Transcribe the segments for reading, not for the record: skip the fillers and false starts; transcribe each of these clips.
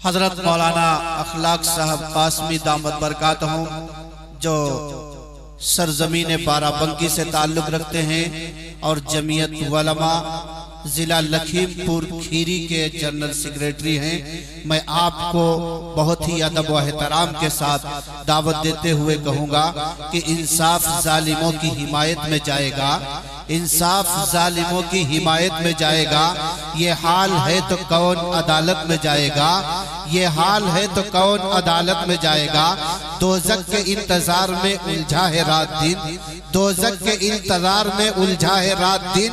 हजरत मौलाना अखलाक साहब कासमी दामत बरकातहू जो सरजमीन बाराबंकी से ताल्लुक रखते हैं और जमीयत उलमा जिला लखीमपुर खीरी के जनरल सेक्रेटरी हैं। मैं आपको बहुत ही अदब व एहतराम के साथ दावत देते हुए कहूँगा कि इंसाफ जालिमों की हिमायत में जाएगा, इंसाफ जालिमों की हिमायत में जाएगा। ये हाल है तो कौन अदालत में जाएगा, ये हाल है तो कौन अदालत में जाएगा। दोज़ख के इंतजार में उलझा है रात दिन, दोज़ख के इंतजार में उलझा है रात दिन,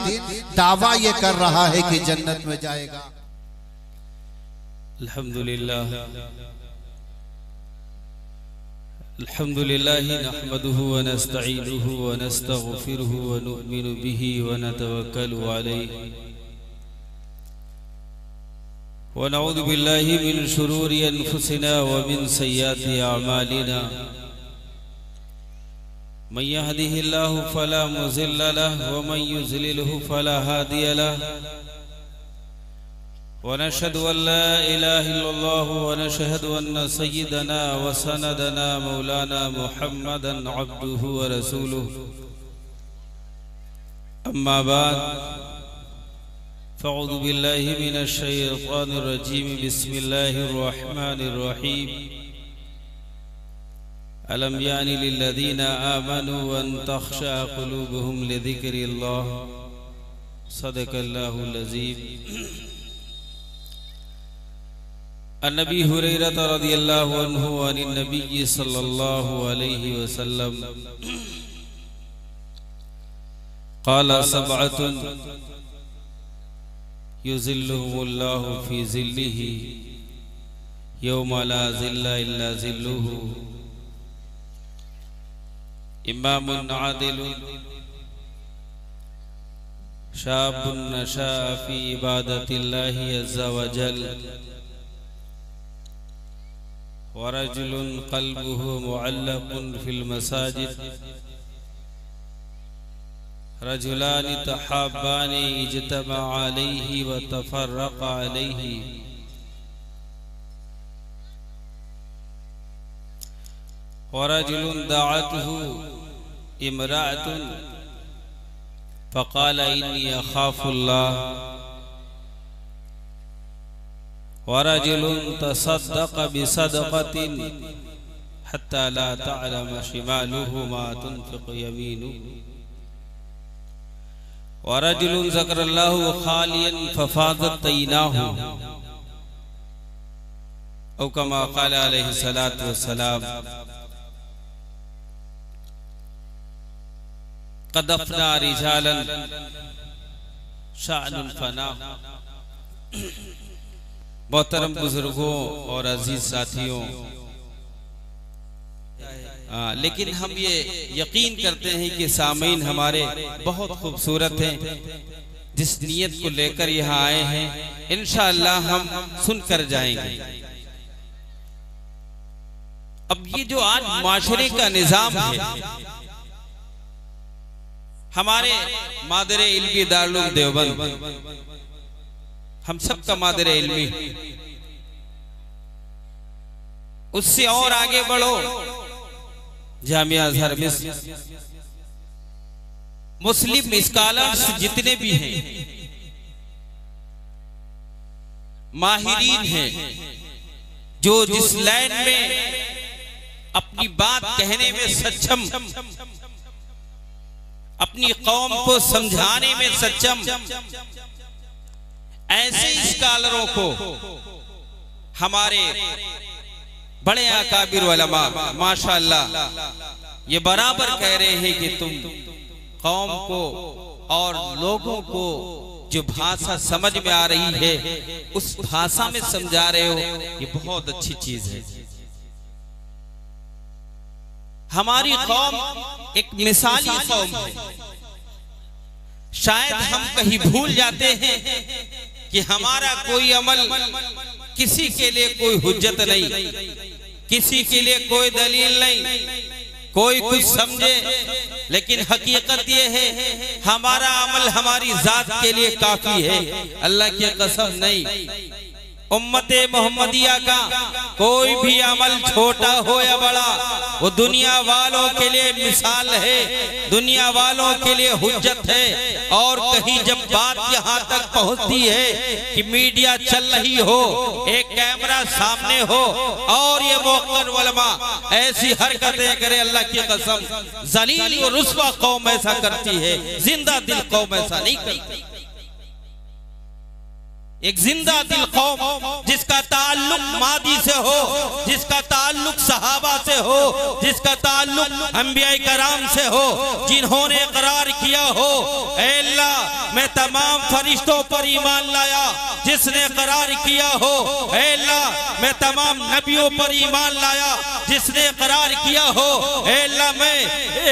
दावा ये कर रहा है कि जन्नत में जाएगा। अल्हम्दुलिल्लाह अल्हम्दुलिल्लाह नहमदुहु व नस्तईनुहु व नस्तगफिरुहु व नु'मिनु बिही व नतवक्कलु अलैहि व नऊज़ु बिल्लाहि मिन शुरूरि अनफुसिना व मिन सय्यिआति अअमालिना। मन यहदिहिल्लाहु फला मुज़िल्ल लहु व मन युज़लिलहु फला हादिय लहु व नशहदु अन ला इलाहा इल्लल्लाहु व नशहदु अन्न सय्यिदना व सनदना मौलाना मुहम्मदन अब्दुहु व रसूलुहु। अम्मा बाद फ़अऊज़ु बिल्लाहि मिनश शैतानिर रजीम। बिस्मिल्लाहिर रहमानिर रहीम। अलम यानि लिल्लज़ीना आमनू अन तख़शअ क़ुलूबुहुम लिज़िक्रिल्लाह। सदक़ल्लाहुल अज़ीम। अन्नबी हुरैरा रज़ियल्लाहु अन्हु अनिन नबी सल्लल्लाहु अलैहि वसल्लम क़ाल सबअतुन युज़िल्लुहुमुल्लाहु फ़ी ज़िल्लिही यौमा ला ज़िल्ला इल्ला ज़िल्लुहु। इमामुन आदिलुन शाबुन नशअ फ़ी इबादतिल्लाहि अज़्ज़ा व जल वरजुलुन क़ल्बुहु मुअल्लक़ुन फ़िल मसाजिद। रजुलानि तहाब्बानि इज्तमअ अलैहि व तफ़र्रक़ा अलैहि। वरजुलुन दअतहु इम्रअतुन फ़क़ाल इन्नी अख़ाफ़ुल्लाह। वरजुलुन तसद्दक़ बिसदक़तिन हत्ता ला तअलम शिमालुहु मा तुनफ़िक़ु यमीनुहु। वरजुलुन ज़करल्लाहु ख़ालियन फ़फ़ाज़त तैनाहु औ कमा क़ाल अलैहि सलातु वस्सलाम। क़द अफ़ना रिजालन शाअनुल फ़ना। मोहतरम बुजुर्गों और अजीज साथियों, लेकिन हम ये यकीन करते हैं कि सामीन हमारे बहुत खूबसूरत हैं। जिस नीयत को लेकर यहाँ आए हैं इंशाअल्लाह हम सुनकर जाएंगे। अब ये जो आज माशरे का निजाम है, हमारे मादरे इल्मी दारुल देवबंद, हम सब का मादरे इल्मी, उससे और आगे बढ़ो जामिया अज़हर मिस्र, मुस्लिम स्कॉलर्स जितने भी हैं, माहिरीन हैं, जो जिस लाइन में अपनी बात कहने में सक्षम, अपनी कौम को समझाने में सक्षम, ऐसे स्कॉलरों को हमारे बड़े अकाबिर उलमा माशाअल्लाह ये बराबर कह रहे हैं कि तुम कौम को और लोगों को जो भाषा समझ में आ रही है उस भाषा में समझा रहे हो, ये बहुत अच्छी चीज है। हमारी कौम एक मिसाली कौम है। शायद हम कहीं भूल जाते हैं कि हमारा कोई अमल किसी के लिए कोई हुज्जत नहीं, किसी के लिए कोई दलील नहीं, कोई कुछ समझे, लेकिन हकीकत ये है हमारा अमल हमारी जात के लिए काफी है। अल्लाह की कसम नहीं, उम्मते मोहम्मदिया का कोई भी अमल छोटा हो या बड़ा वो दुनिया वालों के लिए मिसाल है, दुनिया वालों के लिए हुज्जत है। और कहीं जब बात यहाँ तक पहुँचती है कि मीडिया चल रही हो, एक कैमरा सामने हो और ये मोक़र उलमा ऐसी हरकतें करे, अल्लाह की कसम जलील और रुस्वा कौम ऐसा करती है, जिंदा दिल कौम ऐसा नहीं करती। एक जिंदा दिल कौम जिसका ताल्लुक मादी से हो, जिसका ताल्लुक सहाबा से हो, जिसका ताल्लुक अंबिया कराम से हो, जिन्होंने इकरार किया हो ऐ अल्लाह मैं तमाम फरिश्तों पर ईमान लाया, जिसने इकरार किया हो ऐ अल्लाह मैं तमाम नबियों पर ईमान लाया, जिसने इकरार किया हो ऐ अल्लाह मैं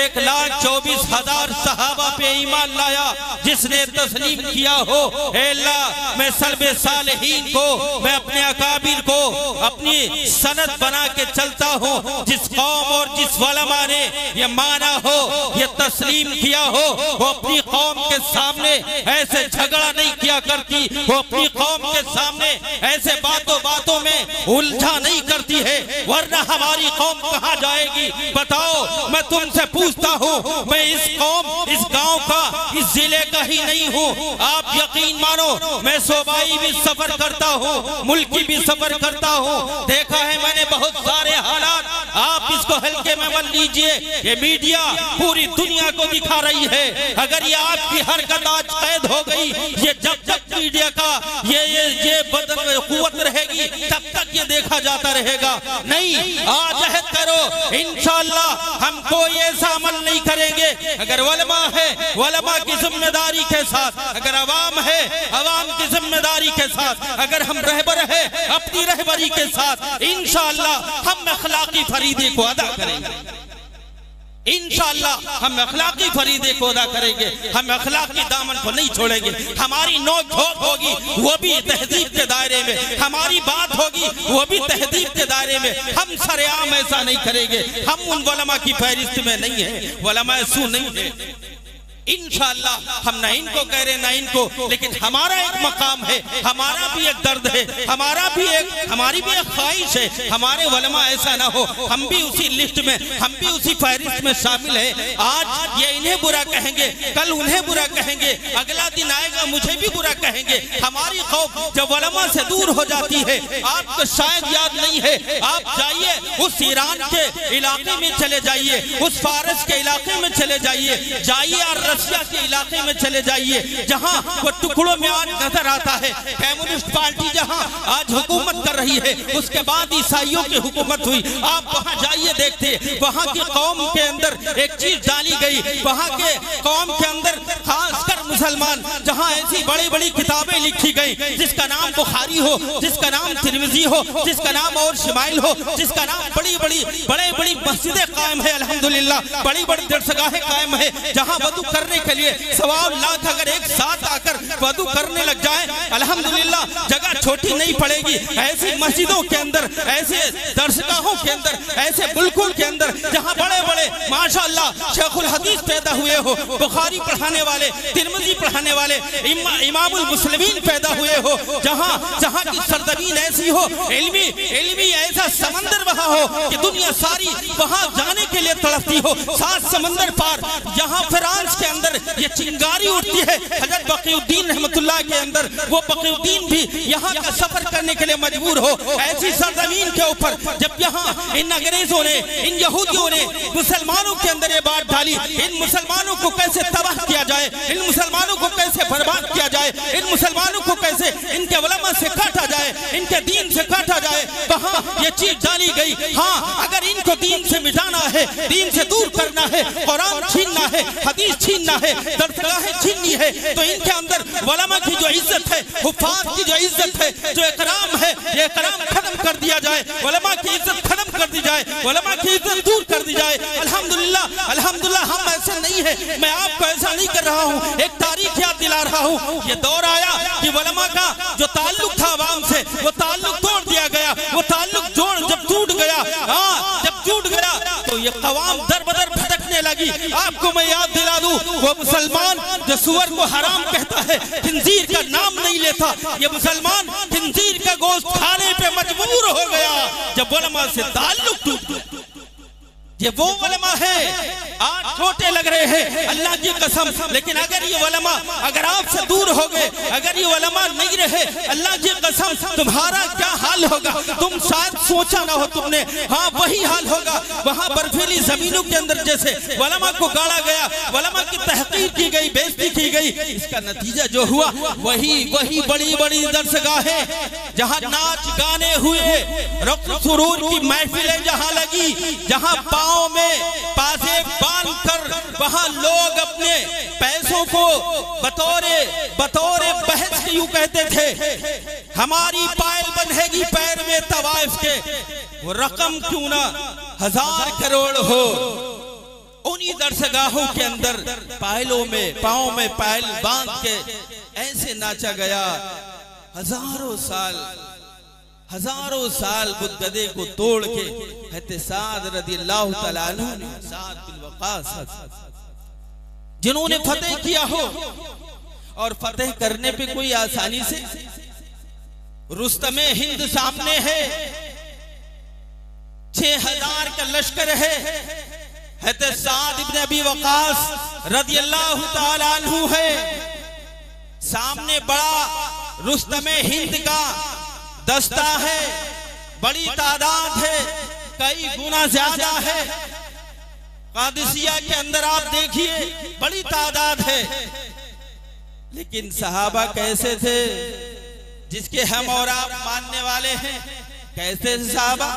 1,24,000 सहाबा पे ईमान लाया, जिसने तस्लीम किया हो ऐ अल्लाह मैं सालेहीन को, मैं अपने अकाबिर को अपनी सनद बना के चलता हूँ। जिस कौम और जिस उलमा ने ये माना हो, ये तस्लीम किया हो, वो अपनी कौम के सामने ऐसे झगड़ा नहीं किया करती, वो अपनी कौम के सामने ऐसे बातों बातों में उलझा नहीं करती है, वरना हमारी कौम कहाँ जाएगी बताओ। मैं तुमसे पूछता हूँ, मैं इस कौम, इस गांव का, इस जिले का ही नहीं हूँ। आप यकीन मानो मैं सूबाई भी सफर करता हूँ, मुल्की भी सफर करता हूँ, देखा है मैंने बहुत सारे हालात। आप इसको हल्के में मत लीजिए, ये मीडिया पूरी दुनिया को दिखा रही है। अगर ये आपकी हरकत आज कैद हो गई, ये जब तक मीडिया का ये बदन कुव्वत रहेगी तब तक ये देखा जाता रहेगा। नहीं, आज अहद करो इंशाअल्लाह हम कोई ऐसा अमल नहीं करेंगे। अगर उलमा है, उलमा की जिम्मेदारी के साथ, अगर अवाम है, अवाम की जिम्मेदारी के साथ, अगर हम रहबर है अपनी रहबरी के साथ, इंशाअल्लाह हम अखलाकी फरीदे को अदा करेंगे। इंशाअल्लाह हम अखलाकी फरीदे को अदा करेंगे, हम अखलाकी दामन को नहीं छोड़ेंगे। हमारी नोक झोंक होगी वो भी तहजीब के दायरे में, हमारी बात होगी वो भी तहजीब के दायरे में। हम सरेआम ऐसा नहीं करेंगे। हम उन उलमा की फहरिस्त में नहीं है, उलमा सू नहीं है। इंशाअल्लाह हम ना इनको कह रहे ना इनको, लेकिन हमारा एक मकाम है, हमारा भी एक दर्द है, हमारी भी एक ख्वाहिश है, हमारे उलमा ऐसा ना हो हम भी उसी लिस्ट में, हम भी उसी फहरिस्त में शामिल है। आज ये इन्हें बुरा कहेंगे, कल उन्हें बुरा कहेंगे, अगला दिन आएगा मुझे भी बुरा कहेंगे। हमारी खौफ जब उलमा से दूर हो जाती है, आपको शायद याद नहीं है, आप जाइए उस ईरान के इलाके में चले जाइए, उस फारस के इलाके में चले जाइए, जाइए रशिया के इलाके में चले जाइए, जहां वो टुकड़ों में आज नजर आता है। कम्युनिस्ट पार्टी जहां आज हुकूमत कर रही है, उसके बाद ईसाइयों की हुकूमत हुई। आप वहां जाइए, देखते वहां की कौम के अंदर एक चीज डाली गई, वहां के कौम के अंदर खासकर मुसलमान, जहां ऐसी बड़ी बड़ी किताबें लिखी गई जिसका नाम बुखारी हो, जिसका नाम तिरमिजी हो, जिसका नाम और शमाइल हो, जिसका नाम बड़ी बड़ी मस्जिदें कायम है, अल्हम्दुलिल्लाह बड़ी बड़ी दरसगाहें कायम है, जहां वदू करने के लिए 1.25 लाख अगर एक साथ आकर वदू करने लग जाए, अल्हम्दुलिल्लाह जगह छोटी नहीं पड़ेगी। ऐसी मस्जिदों के अंदर, ऐसे दरसगाहों के अंदर, ऐसे मुल्कों के अंदर जहां बड़े बड़े माशाअल्लाह शेखुल हदीस पैदा हुए हो, बुखारी पढ़ाने वाले, तिरमिजी पढ़ाने वाले, इमामुल मुस्लिमीन पैदा हुए हो, जहां की सरजमीन ऐसी हो, इल्मी ऐसा समंदर वहां हो कि दुनिया सारी वहां जाने के लिए तड़पती हो। 7 समंदर पार जहां फ्रांस के अंदर ये चिंगारी उठती है, हजरत बकीउद्दीन रहमतुल्लाह के अंदर, वो बकीउद्दीन भी यहाँ का सफर करने के लिए मजबूर हो। ऐसी सरजमीन के ऊपर जब यहाँ इन अंग्रेजों ने, इन यहूदियों ने मुसलमानों के अंदर ये बात डाली, इन मुसलमानों को कैसे तबाह किया जाए, इन मुसलमानों को कैसे बर्बाद किया जाए, इन मुसलमानों को कैसे इनके उलमा से काटा जाए, इनके दीन से काटा जाए, वहाँ ये चीज डाली गई। हाँ, अगर इनको दीन से मिटाना है, दीन से दूर करना है, कुरान छीनना है, हदीस छीनना है, दरसगाहें छीननी है, तो इनके अंदर उलमा की जो इज्जत है, हुफ़ाज़ की जो इज्जत है, जो इकराम है, ये इकराम खत्म कर दिया जाए, उलमा की इज्जत खत्म कर दी जाए, उलमा की इज्जत दूर कर दी जाए। अल्हम्दुलिल्लाह हम ऐसे नहीं है, मैं आपको ऐसा नहीं कर रहा हूँ, एक तारीख याद दिला रहा हूँ। ये दौर आया कि उलमा का जो ताल्लुक था आवाम से, वो ताल्लुक तोड़ दिया गया। वो ताल्लुक जब टूट गया, हाँ जब टूट गया तो ये कवाम दर बदर भटकने लगी। आपको मैं याद दिला दूं, वो मुसलमान जो सुअर को हराम कहता है, खिंजीर का नाम नहीं लेता, ये मुसलमान खिंजीर का गोश्त जब उलमा से ताल्लुक टूट गया। ये वो उलमा है, आज छोटे लग रहे हैं अल्लाह की कसम, लेकिन अगर ये उलमा अगर आपसे दूर हो गए, अगर ये उलमा नहीं रहे अल्लाह की कसम, तुम्हारा क्या हाल होगा तुम शायद सोचा ना हो तुमने। हाँ वही हाल होगा, वहां बर्फीली जमीनों के अंदर जैसे उलमा को गाड़ा गया, उलमा की तहकीर की गई, बेइज्जती की गई, इसका नतीजा जो हुआ वही बड़ी बड़ी दरसगाहें जहां नाच गाने हुए, रक़्स सुरूर की महफिलें जहां लगी, जहां पाँव में पासे बांध कर वहां लोग अपने पैसों को बतौरे बहस के यूं कहते थे हमारी पायल बंधेगी पैर में तवाइफ के, वो रकम क्यों ना 1000 करोड़ हो। उन्हीं दरसगाहों के अंदर पायलों में पाँव में पायल बांध के ऐसे नाचा गया। हजारों साल बुद्गदे को तोड़ के हज़रत साद रज़ियल्लाहु तआला अन्हु ने, साद बिन वक़ास जिन्होंने फतेह किया हो, और फतेह करने पे कोई आसानी से, रुस्तमे हिंद सामने है, 6000 का लश्कर है, हज़रत साद इब्न अबी वक़ास रज़ियल्लाहु तआला अन्हु है, सामने बड़ा रुस्तमे हिंद का दस्ता है, बड़ी तादाद है, कई गुना ज्यादा है। कादिसिया के अंदर आप देखिए बड़ी तादाद है, लेकिन सहाबा कैसे थे जिसके हम और आप मानने वाले हैं, कैसे थे सहाबा?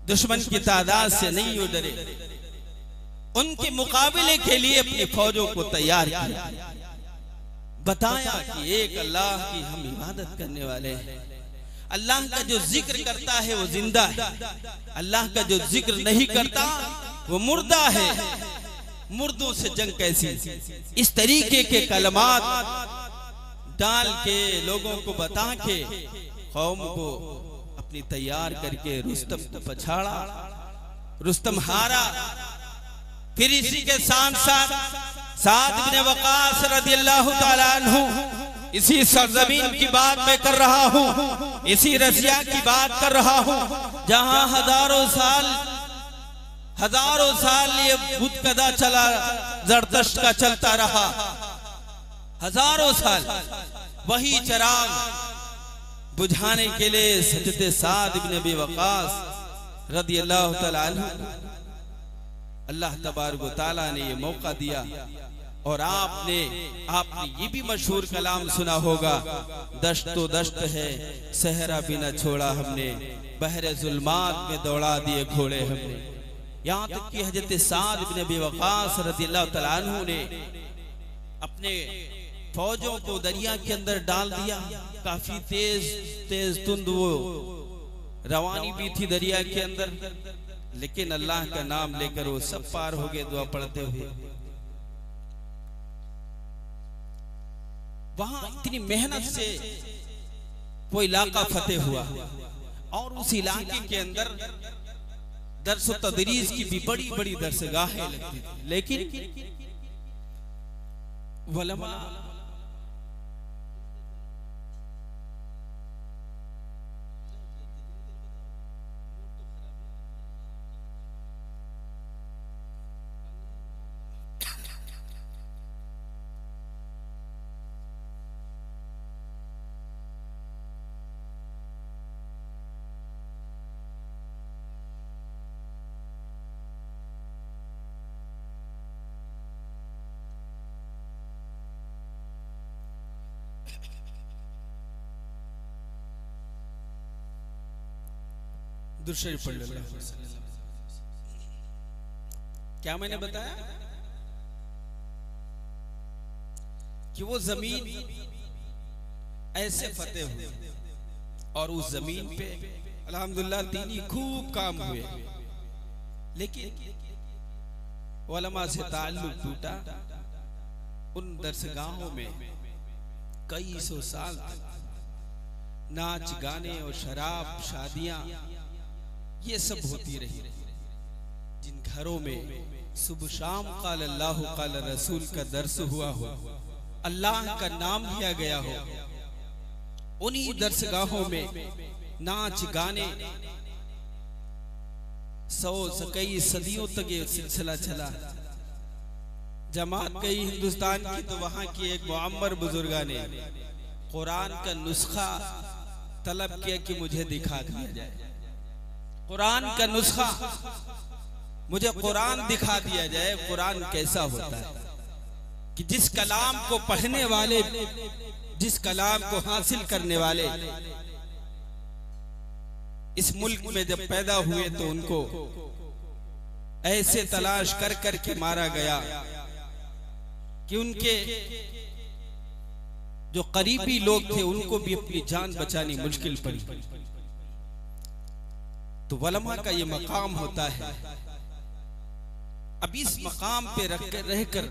दुश्मन की तादाद से नहीं डरे, उनके मुकाबले के लिए अपनी फौजों को तैयार किया, बताया कि एक अल्लाह की हम इबादत करने वाले हैं। अल्लाह का जो जिक्र करता है वो जिंदा है, अल्लाह का जो जिक्र नहीं करता वो मुर्दा है। मुर्दों से जंग कैसी? इस तरीके के कलमात डाल के लोगों को बता के कौम को अपनी तैयार करके रुस्तम को पछाड़ा, रुस्तम हारा। फिर इसी के साथ साथ साद बिन वक़ास रज़ियल्लाहु तआला अन्हु, इसी सरजमीन की बात मैं कर रहा हूँ, इसी रसिया की बात कर रहा हूँ, जहाँ हजारों साल ये बुतकदा चला, जरदश्त का चलता रहा, हजारों साल। वही चिराग बुझाने के लिए हज़रत साद इब्न अबी वक़ास रज़ियल्लाहु तआला अन्हु अल्लाह तबारक व तआला ने ये मौका दिया। और आपने ये भी मशहूर कलाम सुना होगा, दश्त तो दश्त है सहरा भी न छोड़ा हमने, बहरे जुल्मात में दौड़ा दिए घोड़े हमने। यहाँ तक कि हज़रत साद इब्न अबी वक़ास रज़ियल्लाहु तआला अन्हु ने अपने फौजों को दरिया के अंदर डाल दिया। काफी तेज तुंद वो रवानी भी थी दरिया के अंदर, लेकिन अल्लाह का नाम लेकर वो सब पार हो गए दुआ पढ़ते हुए। वहां इतनी मेहनत से वो इलाका फतेह हुआ, और उस इलाके के अंदर दर्स व तदरीस की भी बड़ी बड़ी दरसगाहें लगती थी, लेकिन उलमा क्या मैंने बताया कि वो जमीन ऐसे फतेह हुई, और उस जमीन पे अल्हम्दुलिल्लाह दीनी खूब काम हुए, लेकिन उलमा से ताल्लुक टूटा। उन दरसगाहों में कई सौ साल तक नाच गाने और शराब शादियां ये सब होती रही। जिन घरों में सुबह शाम क़ाल अल्लाह क़ाल रसूल का दर्स हुआ हो, अल्लाह का नाम लिया गया हो, उन्हीं दरसगाहों में नाच गाने, कई सदियों तक ये सिलसिला चला। जमात गई हिंदुस्तान की तो वहां की एक मुअम्मर बुजुर्गा ने कुरान का नुस्खा तलब किया कि मुझे दिखा दिया जाए, कुरान का नुस्खा, मुझे कुरान दिखा दिया जाए। कुरान कैसा होता है कि जिस कलाम को पढ़ने वाले, जिस कलाम को हासिल करने वाले इस मुल्क में जब पैदा हुए तो उनको ऐसे तलाश कर कर के मारा गया कि उनके जो करीबी लोग थे उनको भी अपनी जान बचानी मुश्किल पड़ी। तो वलमा का ये मकाम होता है। अब इस मकाम पे रहकर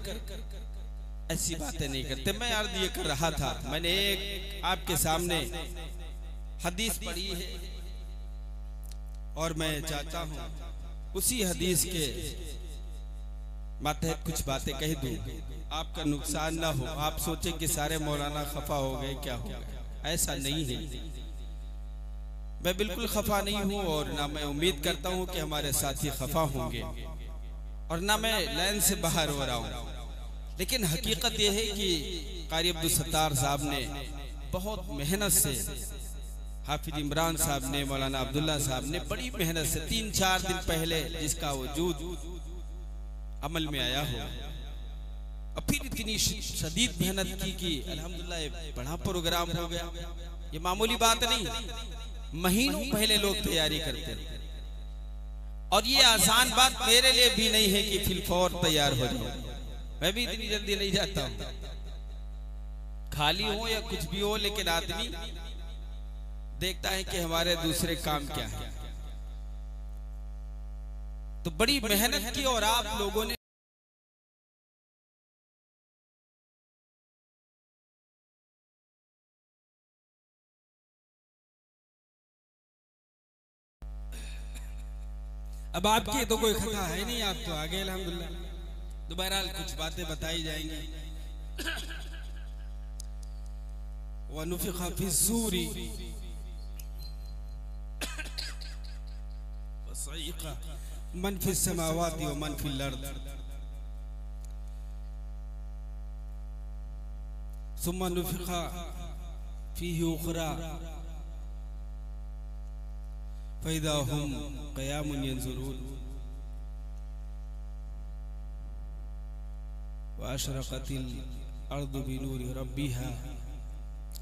ऐसी बातें नहीं करते। मैं अर्ज ये कर रहा था, मैंने एक आपके सामने हदीस पढ़ी है और मैं चाहता हूं उसी हदीस के मातहत कुछ बातें कह दूं, आपका नुकसान ना हो, आप सोचे कि सारे मौलाना खफा हो गए, क्या हो गया। ऐसा नहीं है, मैं बिल्कुल खफा नहीं हूं और ना मैं उम्मीद करता हूं कि हमारे साथी खफा होंगे और ना मैं लाइन से बाहर हो रहा हूं। लेकिन हकीकत यह है कि कारी अब्दुल सत्तार साहब ने बहुत मेहनत से, हाफिज इमरान साहब ने, मौलाना अब्दुल्ला साहब ने बड़ी मेहनत से 3-4 दिन पहले जिसका वजूद अमल में आया हो, और फिर इतनी शदीद मेहनत की कि अल्हम्दुलिल्लाह बड़ा प्रोग्राम हो गया। ये मामूली बात नहीं, महीनों पहले लोग तैयारी करते हैं और ये आसान बात मेरे लिए भी नहीं है कि फिलफौर तैयार हो जाऊं। मैं भी इतनी जल्दी नहीं जाता हूं, खाली हो या कुछ भी हो, लेकिन आदमी देखता है कि हमारे दूसरे काम क्या है। तो बड़ी मेहनत की और आप लोगों ने अब आपकी तो कोई खता है नहीं, आप तो आगे अल्हम्दुलिल्लाह। दोबारा कुछ बातें बताई जाएंगी। वनुफिखा फिस्सूरी वसईका मन फिस समावाति व मन फिल अर्द सुम्मा नुफिखा फीहि उखरा फइदा हुम क़यामुन यंज़ुरून व अशरक़तिल अर्दु बिनूरि रब्बिहा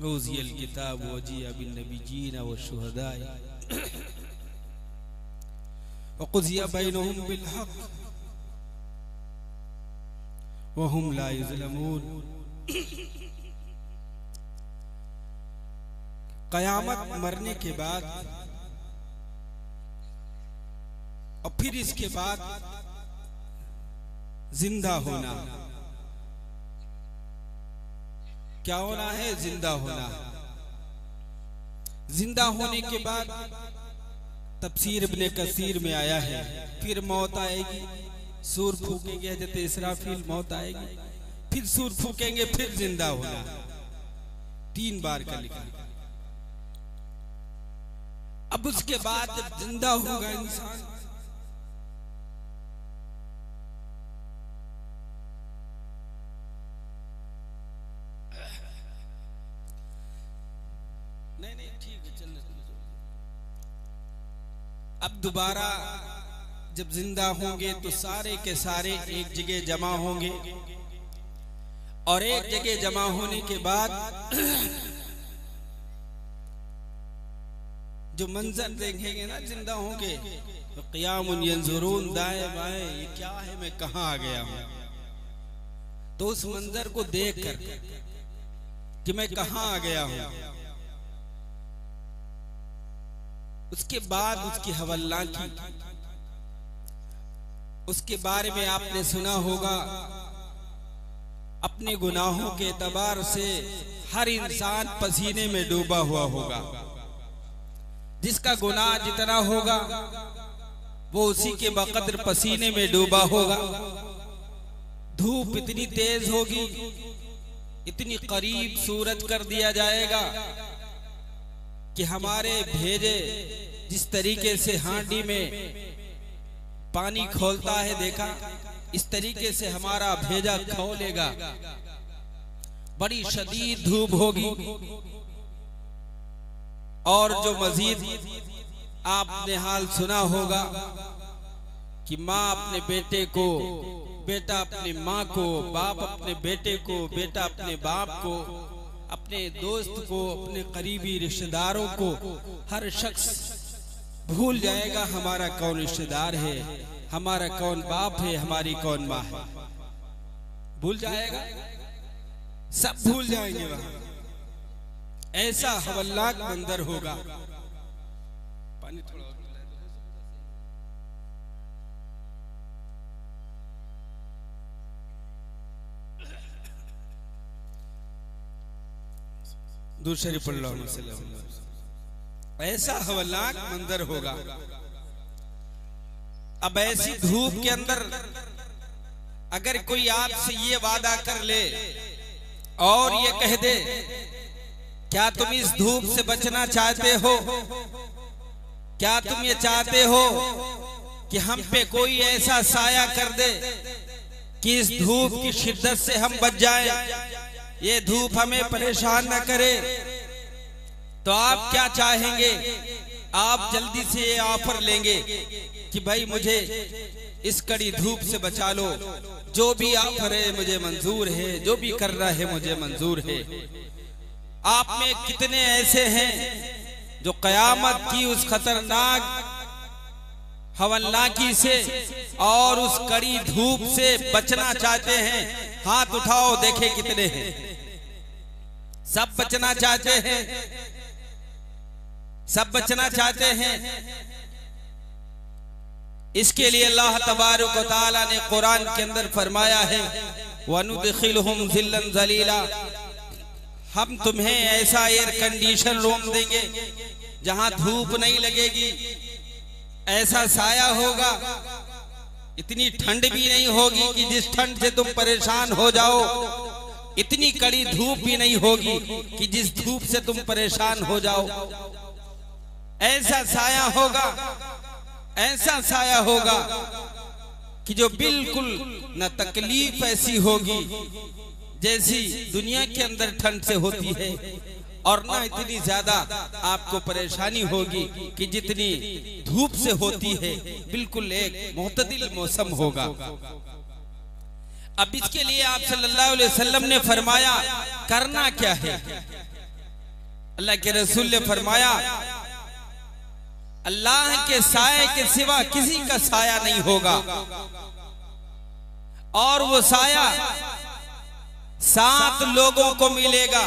वुज़ियल किताबु वजिया बिन्नबिय्यीन वश्शुहदाए वक़ुज़िया बैनहुम बिलहक़ वहुम ला युज़लमून। क़यामत मरने के बाद और फिर इसके बाद जिंदा होना। क्या होना है? जिंदा होना। जिंदा होने के बाद तफसीर इब्ने कसीर में आया है, फिर मौत आएगी, सूर फूकेंगे, हज़रत इसराफील मौत आएगी, फिर सूर फूकेंगे, फिर जिंदा होना। 3 बार का लिखा। अब उसके बाद जब जिंदा होगा इंसान, नहीं ठीक है, चलने अब दोबारा जब जिंदा होंगे तो सारे के सारे एक जगह जमा होंगे और एक जगह जमा होने के बाद जो मंजर देखेंगे ना जिंदा होंगे तो क़यामुन यंज़ुरून, दाएं बाएं, ये क्या है, मैं कहां आ गया हूं। तो उस मंजर को देखकर कि मैं कहां आ गया हूं, उसके बाद उसकी हवल्ला की, उसके बारे में आपने सुना होगा। अपने गुनाहों के एतबार से हर इंसान पसीने में डूबा हुआ होगा। जिसका गुनाह जितना होगा वो उसी के बकद्र पसीने में डूबा होगा। धूप इतनी तेज होगी, इतनी करीब सूरज कर दिया जाएगा कि हमारे भेजे जिस तरीके से हांडी में पानी खोलता है, देखा इस तरीके से हमारा भेजा खोलेगा। बड़ी शदीद धूप होगी। और जो मजीद आपने हाल सुना होगा कि माँ अपने बेटे को, बेटा अपनी माँ को, बाप अपने बेटे को, बेटा अपने बाप को, अपने दोस्त को, अपने करीबी रिश्तेदारों को, हर शख्स भूल जाएगा हमारा कौन रिश्तेदार है, हमारा कौन बाप है, हमारी कौन माँ है। भूल जाएगा, सब भूल जाएंगे वहां। ऐसा हवलनाक मंजर होगा। पानी थोड़ा दूसरी पढ़ लो। ऐसा हवलनाक मंजर होगा। अब ऐसी धूप के अंदर अगर कोई आपसे ये वादा कर ले और ये कह दे, क्या तुम इस धूप से बचना चाहते हो? क्या तुम ये चाहते हो कि हम पे कोई ऐसा साया कर दे कि इस धूप की शिद्दत से हम बच जाएं, ये धूप हमें परेशान न करे? तो आप क्या चाहेंगे? आप जल्दी से ये ऑफर लेंगे कि भाई मुझे इस कड़ी धूप से बचा लो, जो भी ऑफर है मुझे मंजूर है, जो भी कर रहा है मुझे मंजूर है। आप में कितने ऐसे हैं जो कयामत की उस खतरनाक हवलनाकी से और उस कड़ी धूप से बचना चाहते हैं? हाथ उठाओ, देखे कितने हैं। सब बचना चाहते हैं, सब बचना चाहते हैं। इसके लिए अल्लाह तबारक व तआला ने कुरान के अंदर फरमाया है, वनुदखिलहुम ज़िल्लन ज़लीला, हम तुम्हें ऐसा एयर कंडीशन रूम देंगे जहां धूप नहीं लगेगी, ऐसा साया होगा, इतनी ठंड भी नहीं होगी कि जिस ठंड से तुम परेशान हो जाओ, इतनी कड़ी धूप भी नहीं होगी कि जिस धूप से तुम परेशान हो जाओ। ऐसा साया होगा, ऐसा साया होगा कि जो बिल्कुल न तकलीफ ऐसी होगी जैसी दुनिया के अंदर ठंड से होती है, और ना इतनी ज्यादा आपको परेशानी होगी कि जितनी धूप से होती है। बिल्कुल एक मुतदिल मौसम होगा। अब इसके लिए आप सल्लल्लाहु अलैहि वसल्लम ने फरमाया करना क्या है। अल्लाह के रसूल ने फरमाया, अल्लाह के साए के सिवा किसी का साया नहीं होगा, और वो साया 7 लोगों को मिलेगा।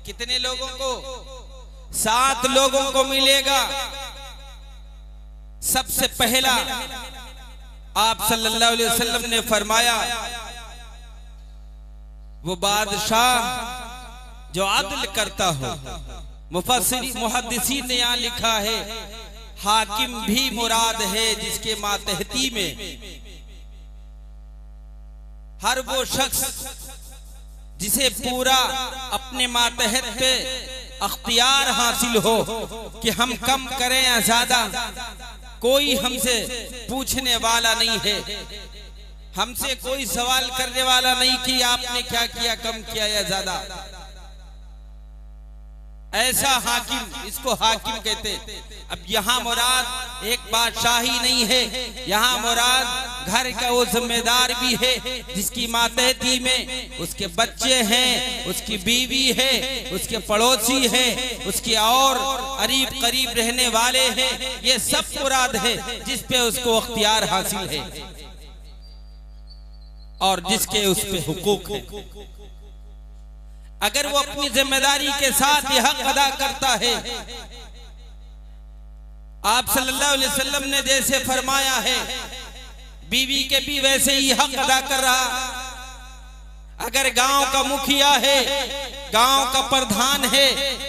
कितने लोगों को? 7 लोगों को मिलेगा। सबसे पहला आप सल्लल्लाहु अलैहि वसल्लम ने फरमाया, वो बादशाह जो अदल करता हो। मुहद्दिसीन ने यहां लिखा है, हाकिम भी मुराद है जिसके मातहती में हर वो शख्स जिसे पूरा अपने मातहत पे अख्तियार हासिल हो कि हम कम करें या ज्यादा, कोई हमसे पूछने वाला नहीं है, हमसे कोई सवाल करने वाला नहीं कि आपने क्या किया, कम किया या ज्यादा। ऐसा हाकिम, इसको हाकिम कहते। अब यहाँ मुराद एक बादशाही नहीं है, यहाँ मुराद घर का वो जिम्मेदार भी है जिसकी मातहती में उसके बच्चे हैं, उसकी बीवी है, उसके पड़ोसी हैं, उसके और करीब करीब रहने वाले हैं। ये सब मुराद है जिस पे उसको अख्तियार हासिल है और जिसके उस पे हुकूक है। अगर वो अपनी जिम्मेदारी के साथ ये हक अदा करता है, आप सल्लल्लाहु अलैहि वसल्लम ने जैसे फरमाया है, बीवी के भी वैसे ही हक अदा कर रहा। अगर गांव का मुखिया है, गांव का प्रधान है